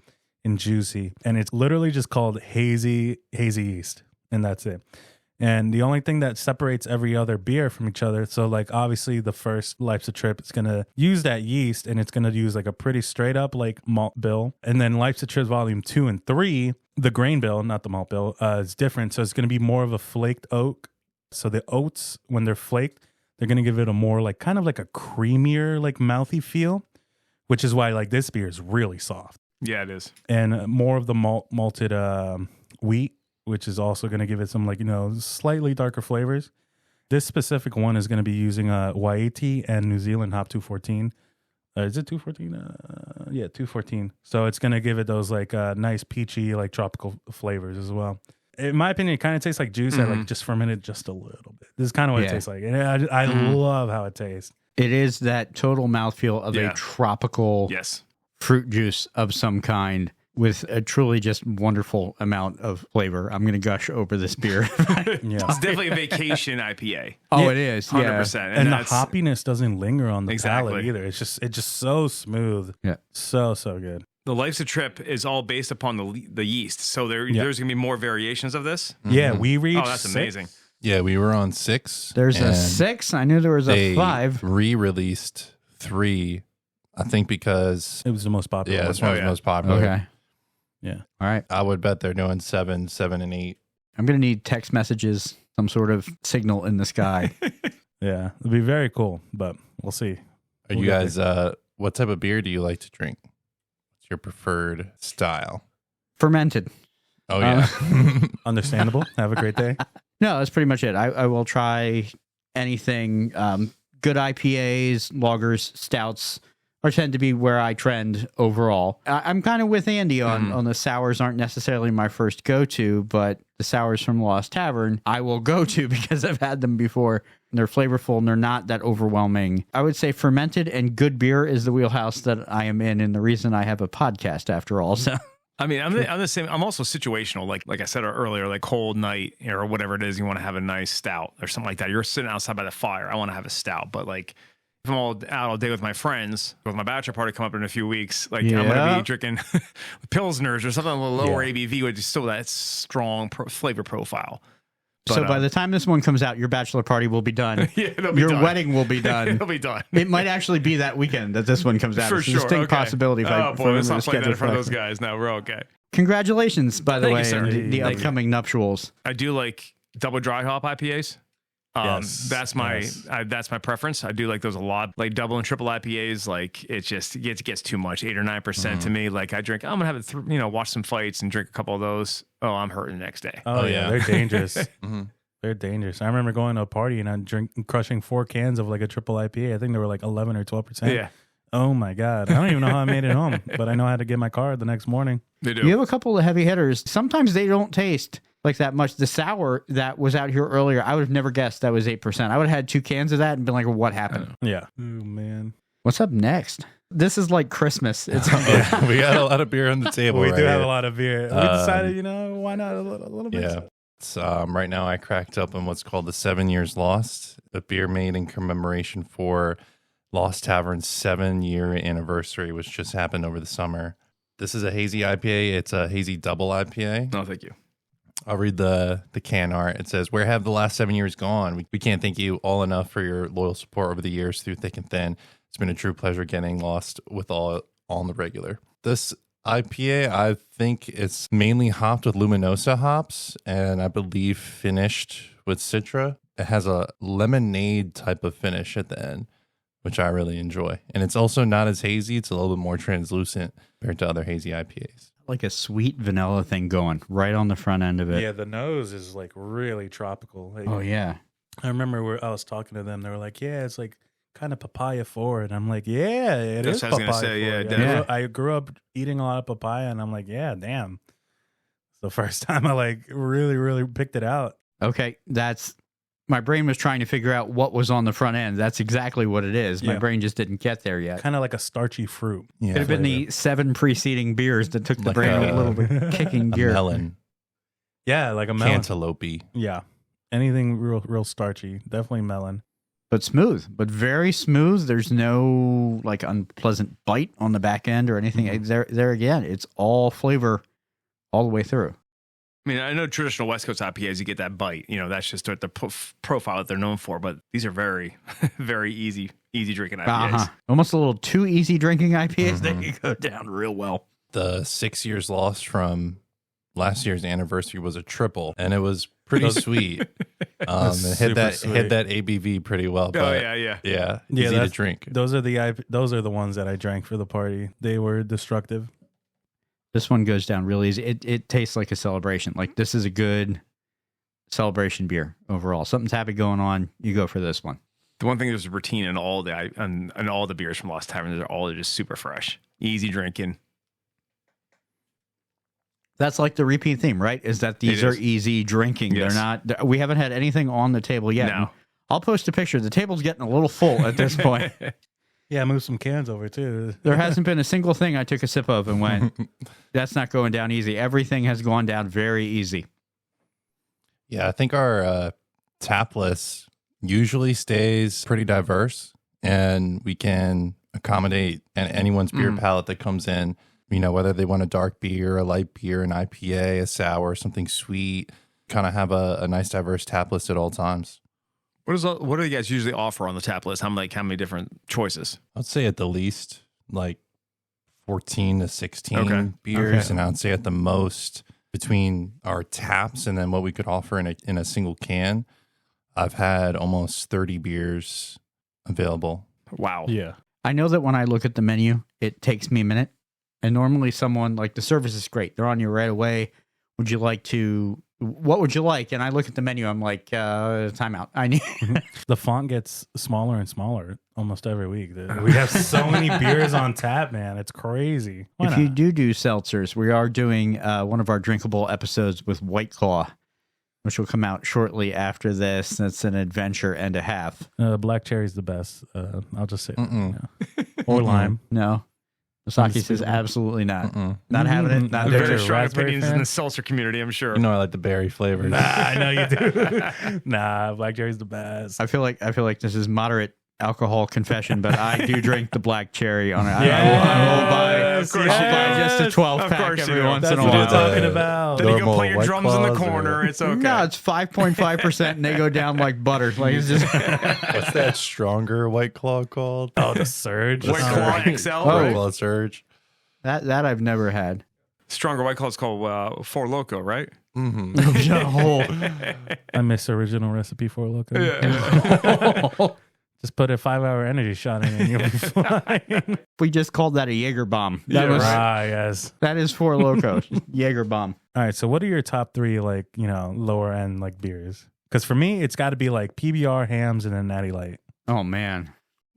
and juicy. And it's literally just called hazy yeast. And that's it. And the only thing that separates every other beer from each other, so like obviously the first Life's a Trip, it's going to use that yeast and it's going to use like a pretty straight up like malt bill. And then Life's a Trip volume 2 and 3, the grain bill, not the malt bill, is different. So it's going to be more of a flaked oak. So the oats, when they're flaked, they're going to give it a more like kind of like a creamier, like mouthy feel, which is why like this beer is really soft. Yeah, it is. And more of the malted wheat, which is also going to give it some like, slightly darker flavors. This specific one is going to be using Waiiti and New Zealand Hop 214. Is it 214? Yeah, 214. So it's going to give it those like nice peachy, like tropical flavors as well. In my opinion, it kind of tastes like juice that like just fermented just a little bit. This is kind of what it tastes like. And I love how it tastes. It is that total mouthfeel of a tropical fruit juice of some kind with a truly just wonderful amount of flavor. I'm going to gush over this beer. It's definitely a vacation IPA. Oh, it is. 100%. Yeah. And the hoppiness doesn't linger on the palate either. It's just so smooth. Yeah. So good. The Life's a Trip is all based upon the yeast. So there's going to be more variations of this. Yeah, we reached Oh, that's amazing. Yeah, we were on 6. There's a 6. I knew there was a 5. Re-released 3, I think because it was the most popular. Yeah, this one was the most popular. Okay. Yeah. All right. I would bet they're doing 7, 7, and 8. I'm going to need text messages, some sort of signal in the sky. Yeah, it'll be very cool, but we'll see. Are you guys, what type of beer do you like to drink? What's your preferred style? Fermented. Oh, yeah. Understandable. Have a great day. No, that's pretty much it. I will try anything. Good IPAs, lagers, stouts are tend to be where I trend overall. I'm kind of with Andy on the sours aren't necessarily my first go-to, but the sours from Lost Tavern I will go to because I've had them before. They're flavorful and they're not that overwhelming. I would say fermented and good beer is the wheelhouse that I am in and the reason I have a podcast after all. So I mean, I'm the same. I'm also situational. Like I said earlier, like cold night or whatever it is, you want to have a nice stout or something like that. You're sitting outside by the fire. I want to have a stout, but like if I'm out all day with my friends, with my bachelor party come up in a few weeks, like I'm going to be drinking Pilsners or something a little lower ABV with still that strong flavor profile. But, so by the time this one comes out, your bachelor party will be done. Your wedding will be done. It'll be done. It might actually be that weekend that this one comes out. For it's sure. a distinct possibility. Oh, boy, let's not play that in front of those guys. No, we're okay. Congratulations, by the Thank way, you, sir. on the upcoming nuptials. I do like double dry hop IPAs. That's my preference. I do like those a lot. Like double and triple IPAs, like it gets too much, 8 or 9% to me. Like I'm gonna have it, watch some fights and drink a couple of those. Oh, I'm hurting the next day. Oh yeah, they're dangerous. They're dangerous. I remember going to a party and I'm crushing 4 cans of like a triple IPA. I think they were like 11 or 12%. Yeah. Oh my God. I don't even know how I made it home, but I know how to get my car the next morning. They do. You have a couple of heavy hitters. Sometimes they don't taste like that much. The sour that was out here earlier, I would have never guessed that was 8%. I would have had 2 cans of that and been like, well, what happened? Yeah. Oh man. What's up next? This is like Christmas. It's We got a lot of beer on the table. We right do have here. a lot of beer. We decided, why not a little bit? Yeah. So, right now, I cracked up on what's called the 7 Years Lost, a beer made in commemoration for Lost Tavern's 7-year anniversary, which just happened over the summer. This is a hazy IPA. It's a hazy double IPA. No, thank you. I'll read the can art. It says, "Where have the last 7 years gone? We can't thank you all enough for your loyal support over the years through thick and thin. It's been a true pleasure getting lost with all on the regular." This IPA, I think it's mainly hopped with Luminosa hops and I believe finished with Citra. It has a lemonade type of finish at the end, which I really enjoy. And it's also not as hazy. It's a little bit more translucent compared to other hazy IPAs. like a sweet vanilla thing going right on the front end of it. Yeah, the nose is like really tropical. Like, Oh, yeah. I remember where I was talking to them. They were like, "Yeah, it's like kind of papaya forward." I'm like, "Yeah, it That's is what I was gonna papaya say, yeah, forward." definitely. I grew up eating a lot of papaya, and I'm like, "Yeah, damn." It's the first time I like really picked it out. Okay, that's my brain was trying to figure out what was on the front end. That's exactly what it is. My Yeah. brain just didn't get there yet. Kind of like a starchy fruit. Yeah. Could have been the 7 preceding beers that took the Like brain a a- little bit kicking A gear. melon, Yeah, like a melon. cantaloupe. Yeah, anything real starchy. Definitely melon. But smooth, but very smooth. There's no like unpleasant bite on the back end or anything. There again, it's all flavor all the way through. I mean, I know traditional West Coast IPAs, you get that bite. You know, that's just what the profile that they're known for. But these are very, very easy drinking IPAs. Uh-huh. Almost a little too easy drinking IPAs. They can go down real well. The 6 years lost from last year's anniversary was a triple, and it was pretty sweet. It That's hit that super hit sweet. that ABV pretty well. Oh, But yeah. yeah, easy to that's- drink. Those are the ones that I drank for the party. They were destructive. This one goes down really easy. It tastes like a celebration. Like this is a good celebration beer overall. Something's happy going on. You go for this one. The one thing that's a routine in all the beers from Lost Tavern, they're all just super fresh, easy drinking. That's like the repeat theme, right? Is that these It are is. easy drinking. Yes. They're not. We haven't had anything on the table yet. No. I'll post a picture. The table's getting a little full at this point. Yeah, move some cans over too. There hasn't been a single thing I took a sip of and went, that's not going down easy. Everything has gone down very easy. Yeah, I think our tap list usually stays pretty diverse, and we can accommodate anyone's beer palate that comes in. You know, whether they want a dark beer, a light beer, an IPA, a sour, something sweet. Kind of have a nice diverse tap list at all times. What do you guys usually offer on the tap list? How many different choices? I'd say at the least like 14 to 16 Okay. beers, Okay. and I'd say at the most between our taps and then what we could offer in a single can, I've had almost 30 beers available. Wow. Yeah. I know that when I look at the menu, it takes me a minute. And normally someone, like the service is great. They're on you right away. What would you like? And I look at the menu. I'm like, timeout. I need. The font gets smaller and smaller almost every week. We have so many beers on tap, man. It's crazy. Why If you not? do seltzers, we are doing one of our drinkable episodes with White Claw, which will come out shortly after this. That's an adventure and a half. Black cherry's the best. I'll just say that. Mm-mm. Yeah. Or lime. No. Masaki says Unspeakable. absolutely not. Mm-mm. Not having it. Not They're Very there. just strong raspberry opinions in fan? the seltzer community, I'm sure. You know, I like the berry flavors. Nah, I know you do. Nah, black cherry's the best. I feel like this is moderate alcohol confession, but I do drink the black cherry on it. Yes, I will buy, of course I'll you buy do. just a 12 Of pack course every you do. once That's in a what I'm while. talking about. Then you go Normal play your White drums in the Claws or- corner. It's okay. No, it's 5.5%, and they go down like butter. Like it's just What's that stronger White Claw called? Oh, the surge. White Claw XL. Oh. White Claw Surge. that I've never had. Stronger White Claw is called Four Loco, right? Mm-hmm. I miss original recipe for Loco. Yeah. Just put a 5-hour energy shot in and you'll be fine. We just called that a Jaeger bomb. Yeah, That was Yes. that is for Loco Jaeger bomb. All right. So, what are your top 3, like, lower end, like, beers? Because for me, it's got to be like PBR, Hams, and then Natty Light. Oh man,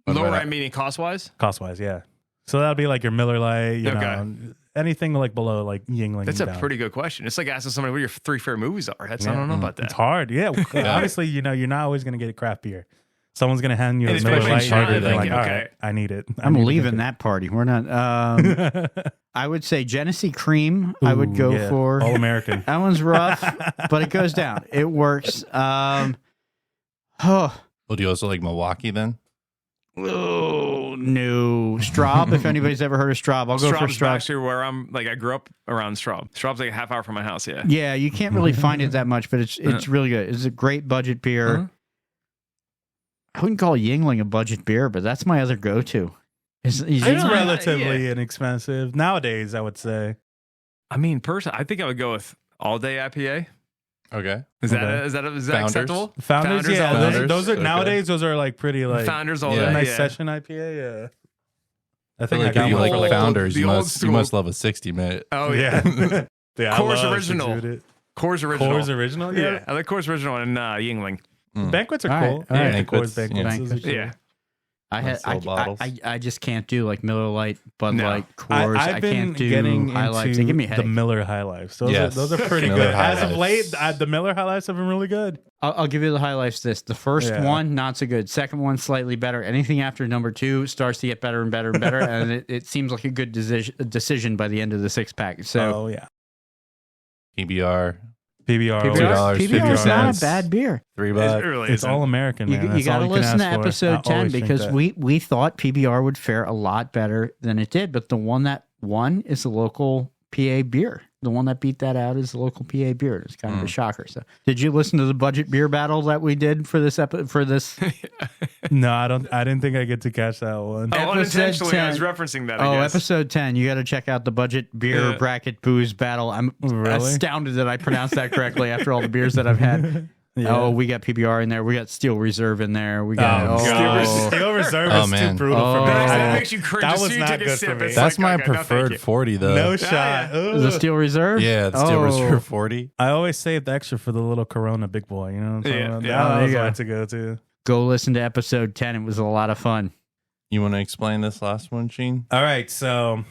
Lower end meaning cost wise? Cost wise, yeah. So, that'll be like your Miller Lite, you Okay. know, anything like below, like, Yingling. That's a down. pretty good question. It's like asking somebody what your 3 favorite movies are. I don't know about that. It's hard. Yeah. Obviously, you're not always going to get a craft beer. someone's gonna hand you And a it's Miller pushing Lite, harder and you're than like, you- all okay. right, I need it. I I'm need to leaving drink that party. We're not. it. I would say Genesee Cream. I would Ooh, go yeah, for. All American. That one's rough, but it goes down. It works. Oh, Well, do you also like Milwaukee then? oh no, Straub. If anybody's ever heard of Straub, I'll go for Straub's Straub. actually where I'm. Like I grew up around Straub. Straub's like a half hour from my house. Yeah. Yeah, you can't really find it that much, but it's really good. It's a great budget beer. Uh-huh. I wouldn't call Yingling a budget beer, but that's my other go-to. Is It's Yingling- relatively inexpensive nowadays, I would say. I mean, personally, I think I would go with all day IPA. Okay. Is that Okay. is that Founders. acceptable? Founders, yeah, all day. those are Okay. nowadays. Those are like pretty like Founders all Yeah. day. nice yeah. session IPA. Yeah, I I feel think like I got if you one like for like Founders, the you old must school. love a 60-minute. Oh yeah. yeah. Yeah, I Coors love Original. 600. Coors Original. Coors Original. Yeah. Yeah, I like Coors Original and Yingling. banquets are All right, cool. all right. Yeah, Coors Banquets, banquets. yeah. those are cool. Yeah. I just can't do like Miller Lite, Bud No. Light, Coors. I I've been can't do getting High Lifes. into They give me a the headache. Miller High Lifes. Those, Yes. those are pretty Miller good. High As of Lifes. late, the Miller High Lifes have been really good. I'll give you the High Lifes. The first Yeah. one, not so good. Second one, slightly better. Anything after number 2 starts to get better and better and better, and it seems like a good decision by the end of the 6-pack. So Oh yeah, PBR, PBR. $2, PBR is not a $50. bad beer. $3. It really It's isn't. all American, man. You That's got to all can listen to ask for. episode I 10 always think because that. we thought PBR would fare a lot better than it did, but the one that won is the local PA beer. The one that beat that out is the local PA beer. It's kind of a shocker. So, did you listen to the budget beer battle that we did for this for this? No, I didn't think I get to catch that one. Oh, Episode unintentionally, I was 10. referencing that. I guess. Episode 10. You got to check out the budget beer Yeah. bracket booze battle. I'm Really? astounded that I pronounced that correctly after all the beers that I've had. Yeah. Oh, we got PBR in there. We got Steel Reserve in there. We got Steel Reserve Oh, is too man. brutal for me. That makes you cringe. That As was soon as you not take a good sip, for me. it's That's like, my okay, no, thank preferred you. 40, though. No yeah. shot. the Ugh. Steel Reserve. Yeah, it's Steel Oh. Reserve 40. I always save the extra for the little Corona big boy. You know what I'm talking Yeah, about? yeah. That There was you go. one to go to. Go listen to episode 10. It was a lot of fun. You want to explain this last one, Gene? All right, so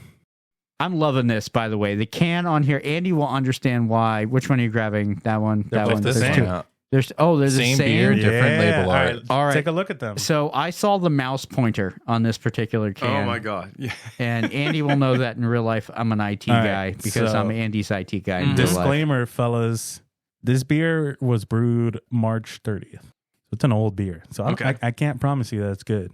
I'm loving this, by the way. The can on here, Andy will understand why. Which one are you grabbing? That one? They're That both one? the This There's same. one two. out. There's the Same same. beer, different label all art. right, All right. take a look at them. So I saw the mouse pointer on this particular can. Oh my god! Yeah. And Andy will know that in real life, I'm an IT All guy right, because so- I'm Andy's IT guy in real life. Disclaimer, fellas. This beer was brewed March 30th. So it's an old beer. So Okay. I can't promise you that it's good.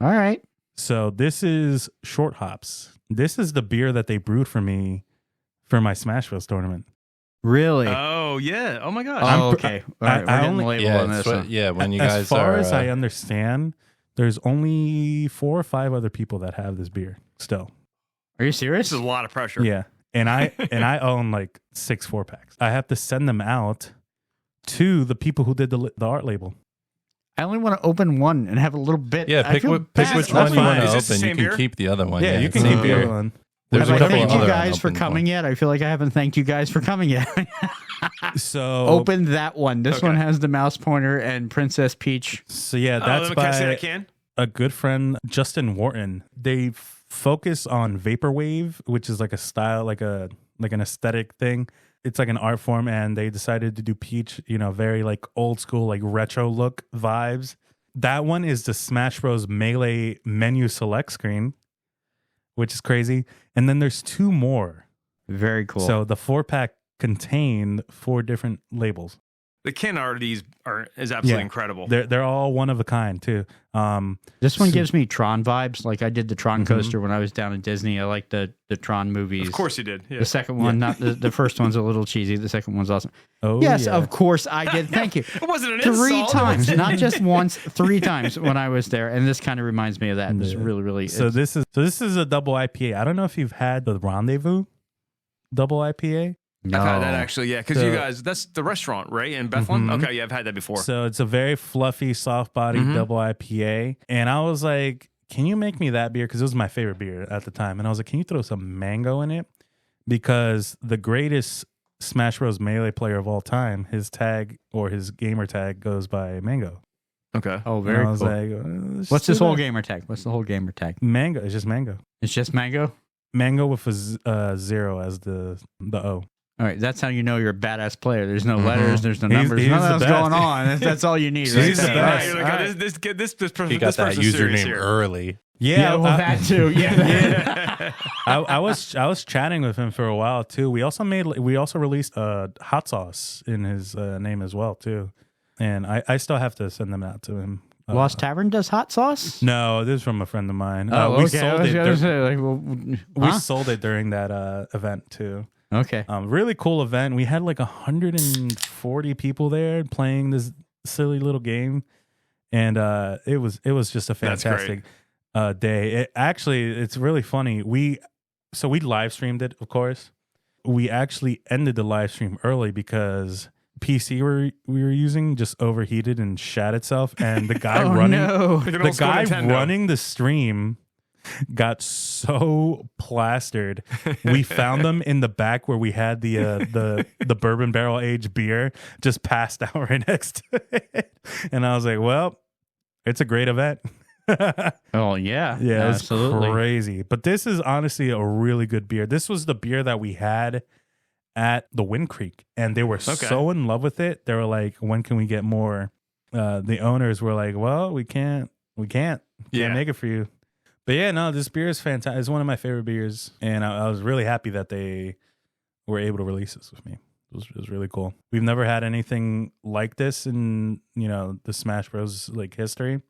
All right. So this is short hops. This is the beer that they brewed for me for my Smash Bros tournament. Really? Oh yeah. Oh my god. Oh, okay. All right. I We're getting only- label Yeah, on this it's what- one. yeah. When you As guys far are, as I understand, there's only 4 or 5 other people that have this beer still. Are you This serious? is a lot of pressure. Yeah. And I own like 6 4-packs. I have to send them out to the people who did the art label. I only want to open one and have a little bit. yeah, I pick, feel pick bad. which That's one you want fine. to Is this the open. You same can beer? keep the other one. Yeah, you can same keep the beer. other one. There's Have a I couple thanked you other guys for unopened coming ones. yet? I feel like I haven't thanked you guys for coming yet. So Open that one. This Okay. one has the mouse pointer and Princess Peach. So yeah, Oh, that's can I see by that can? a good friend, Justin Wharton. They focus on vaporwave, which is like a style, like an aesthetic thing. It's like an art form, and they decided to do peach, very like old school, like retro look vibes. That one is the Smash Bros Mele menu select screen, which is crazy. And then there's 2 more. Very cool. So the 4-pack contained 4 different labels. The can art is absolutely Yeah. incredible. They're all one of a kind too. this one so- gives me Tron vibes. Like I did the Tron coaster when I was down at Disney. I like the Tron movies. Of course you did. Yeah. The second one, not the first one's a little cheesy. The second one's awesome. Oh Yes, yeah. of course I did. Thank you. It wasn't an 3 insult. times, not just once, 3 times when I was there. And this kind of reminds me of that. It's Yeah. really, really. So it's- this is a double IPA. I don't know if you've had the Rendezvous double IPA. no. I've had that actually, yeah, because So- you guys, that's the restaurant, right, in Bethlehem? Mhm. Okay, yeah, I've had that before. So it's a very fluffy, soft body Mhm. double IPA. And I was like, can you make me that beer? Because it was my favorite beer at the time. And I was like, can you throw some mango in it? Because the greatest Smash Bros Melee player of all time, his tag or his gamer tag goes by Mango. Okay. Oh, And very I was cool. like, let's What's do this whole that. gamer tag? What's the whole gamer tag? Mango. It's just Mango. It's just mango? Mango with a 0 as the O. All right, that's how you know you're a badass player. There's no letters, there's no numbers, he's nothing the else best. going on. That's all you need. He's right the there. best. You're All like, right. this He got that person's serious username here. early. Yeah, well, that too. Yeah. I was chatting with him for a while too. We also released hot sauce in his name as well too, and I still have to send them out to him. Lost Tavern does hot sauce? No, this is from a friend of mine. Oh, we okay. sold I was it. gonna say, like, well, We huh? sold it during that event too. Okay. Really cool event. We had like 140 people there playing this silly little game, and it was just a That's great. fantastic day. It's really funny. We live streamed it, of course. We actually ended the live stream early because PC we were using just overheated and shat itself, and the guy running the stream got so plastered. We found them in the back where we had the bourbon barrel aged beer, just passed out right next to it. And I was like, well, it's a great event. Oh, yeah. Yeah, it was absolutely. crazy. But this is honestly a really good beer. This was the beer that we had at the Wind Creek, and they were so in love with it. They were like, when can we get more? The owners were like, well, we can't make it for you. But yeah, no, this beer is fantastic. It's one of my favorite beers, and I was really happy that they were able to release this with me. It was really cool. We've never had anything like this in, the Smash Bros. Like history,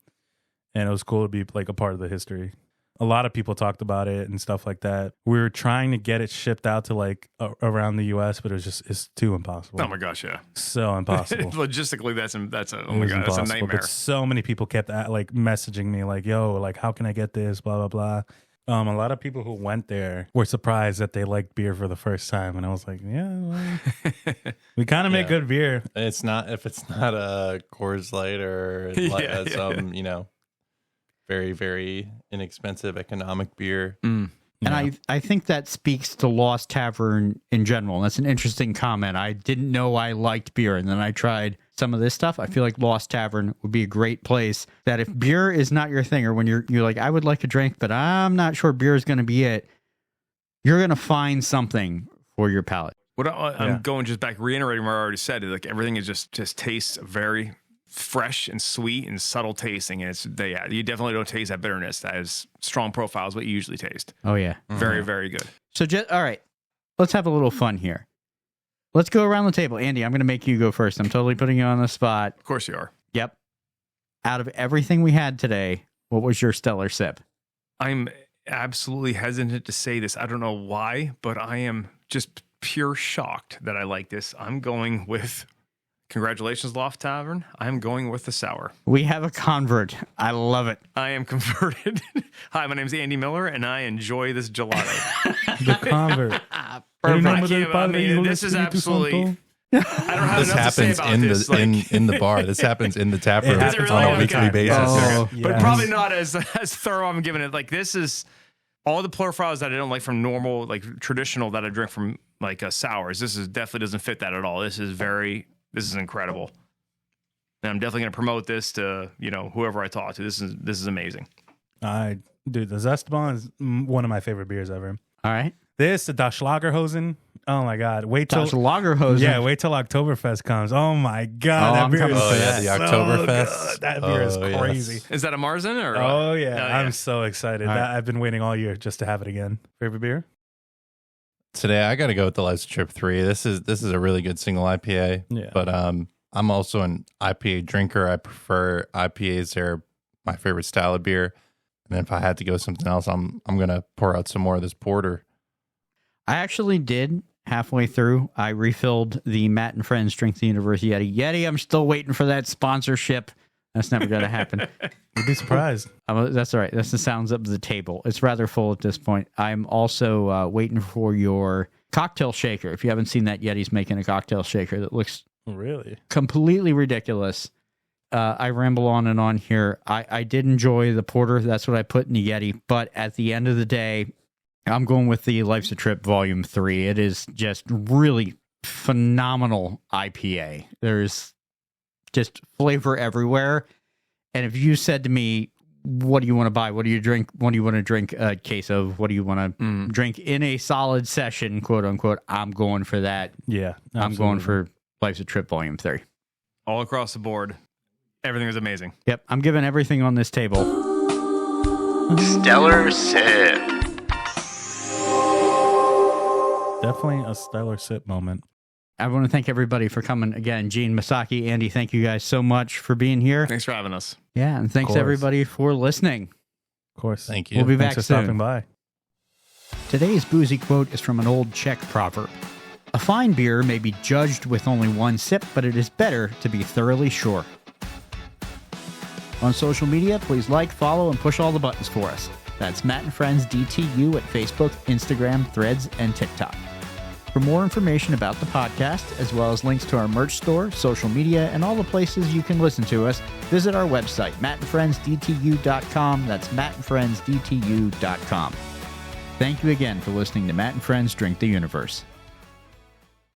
and it was cool to be like a part of the history. A lot of people talked about it and stuff like that. We were trying to get it shipped out to like around the U.S., but it's too impossible. Oh my gosh, yeah. So impossible. Logistically, that's oh my It god, was that's a impossible, nightmare. But so many people kept like messaging me like, yo, like how can I get this? Blah, blah, blah. A lot of people who went there were surprised that they liked beer for the first time. And I was like, yeah, well, we kind of make good beer. If it's not a Coors Light or some, very, very inexpensive economic beer. And I think that speaks to Lost Tavern in general. That's an interesting comment. I didn't know I liked beer, and then I tried some of this stuff. I feel like Lost Tavern would be a great place that if beer is not your thing, or when you're like, I would like a drink, but I'm not sure beer is going to be it, you're going to find something for your palate. I'm going just back, reiterating what I already said. Like everything is just tastes very fresh and sweet and subtle tasting, and you definitely don't taste that bitterness. That is strong profile is what you usually taste. Oh yeah, very, very good. So all right, let's have a little fun here. Let's go around the table. Andy, I'm going to make you go first. I'm totally putting you on the spot. Of course you are. Yep. Out of everything we had today, what was your stellar sip? I'm absolutely hesitant to say this. I don't know why, but I am just pure shocked that I like this. I'm going with, congratulations, Lost Tavern. I'm going with the sour. We have a convert. I love it. I am converted. Hi, my name's Andy Miller, and I enjoy this gelato. The convert. This is absolutely. I don't have This enough to say happens about in this. in the bar. This happens in the tap room Does it really? on a Okay. weekly basis. Oh, But probably not as thorough. I'm giving it. Like this is all the profiles that I don't like from normal, like traditional that I drink from like sours. This is definitely doesn't fit that at all. This is incredible. And I'm definitely going to promote this to whoever I talk to. This is amazing. Dude, the Zestebon is one of my favorite beers ever. All right. This, the Das Lagerhosen. Oh my God. Wait till Das Lagerhosen. Yeah, wait till Oktoberfest comes. Oh my God. Oh, that I'm beer coming is for that. The so Oktoberfest. good. That beer is yes. crazy. Is that a Marzen or? Oh yeah. I'm so excited. All right. I've been waiting all year just to have it again. Favorite beer? Today I got to go with the Life's Trip 3. This is a really good single IPA. Yeah. But I'm also an IPA drinker. I prefer IPAs. They're my favorite style of beer. And if I had to go something else, I'm gonna pour out some more of this porter. I actually did halfway through. I refilled the Matt and Friends Drink the Universe Yeti. Yeti, I'm still waiting for that sponsorship. That's never going to happen. You'd be surprised. That's all right. That's the sounds of the table. It's rather full at this point. I'm also waiting for your cocktail shaker. If you haven't seen that, Yeti's making a cocktail shaker that looks Really? completely ridiculous. I ramble on and on here. I did enjoy the porter. That's what I put in the Yeti. But at the end of the day, I'm going with the Life's a Trip Volume 3. It is just really phenomenal IPA. There's just flavor everywhere. And if you said to me, what do you want to buy? What do you drink? What do you want to drink a case of? What do you want to drink in a solid session, quote unquote? I'm going for that. Yeah. Absolutely. I'm going for Life's a Trip Volume 3. All across the board. Everything was amazing. Yep. I'm giving everything on this table. Stellar sip. Definitely a stellar sip moment. I want to thank everybody for coming again. Jean, Masaki, Andy, thank you guys so much for being here. Thanks for having us. Yeah, and thanks everybody for listening. Of course. Thank you. We'll be Thanks back for stopping soon. by. Today's boozy quote is from an old Czech proverb. A fine beer may be judged with only one sip, but it is better to be thoroughly sure. On social media, please like, follow, and push all the buttons for us. That's Matt and Friends DTU at Facebook, Instagram, Threads, and TikTok. For more information about the podcast, as well as links to our merch store, social media, and all the places you can listen to us, visit our website, mattandfriendsdtu.com. That's mattandfriendsdtu.com. Thank you again for listening to Matt and Friends Drink the Universe.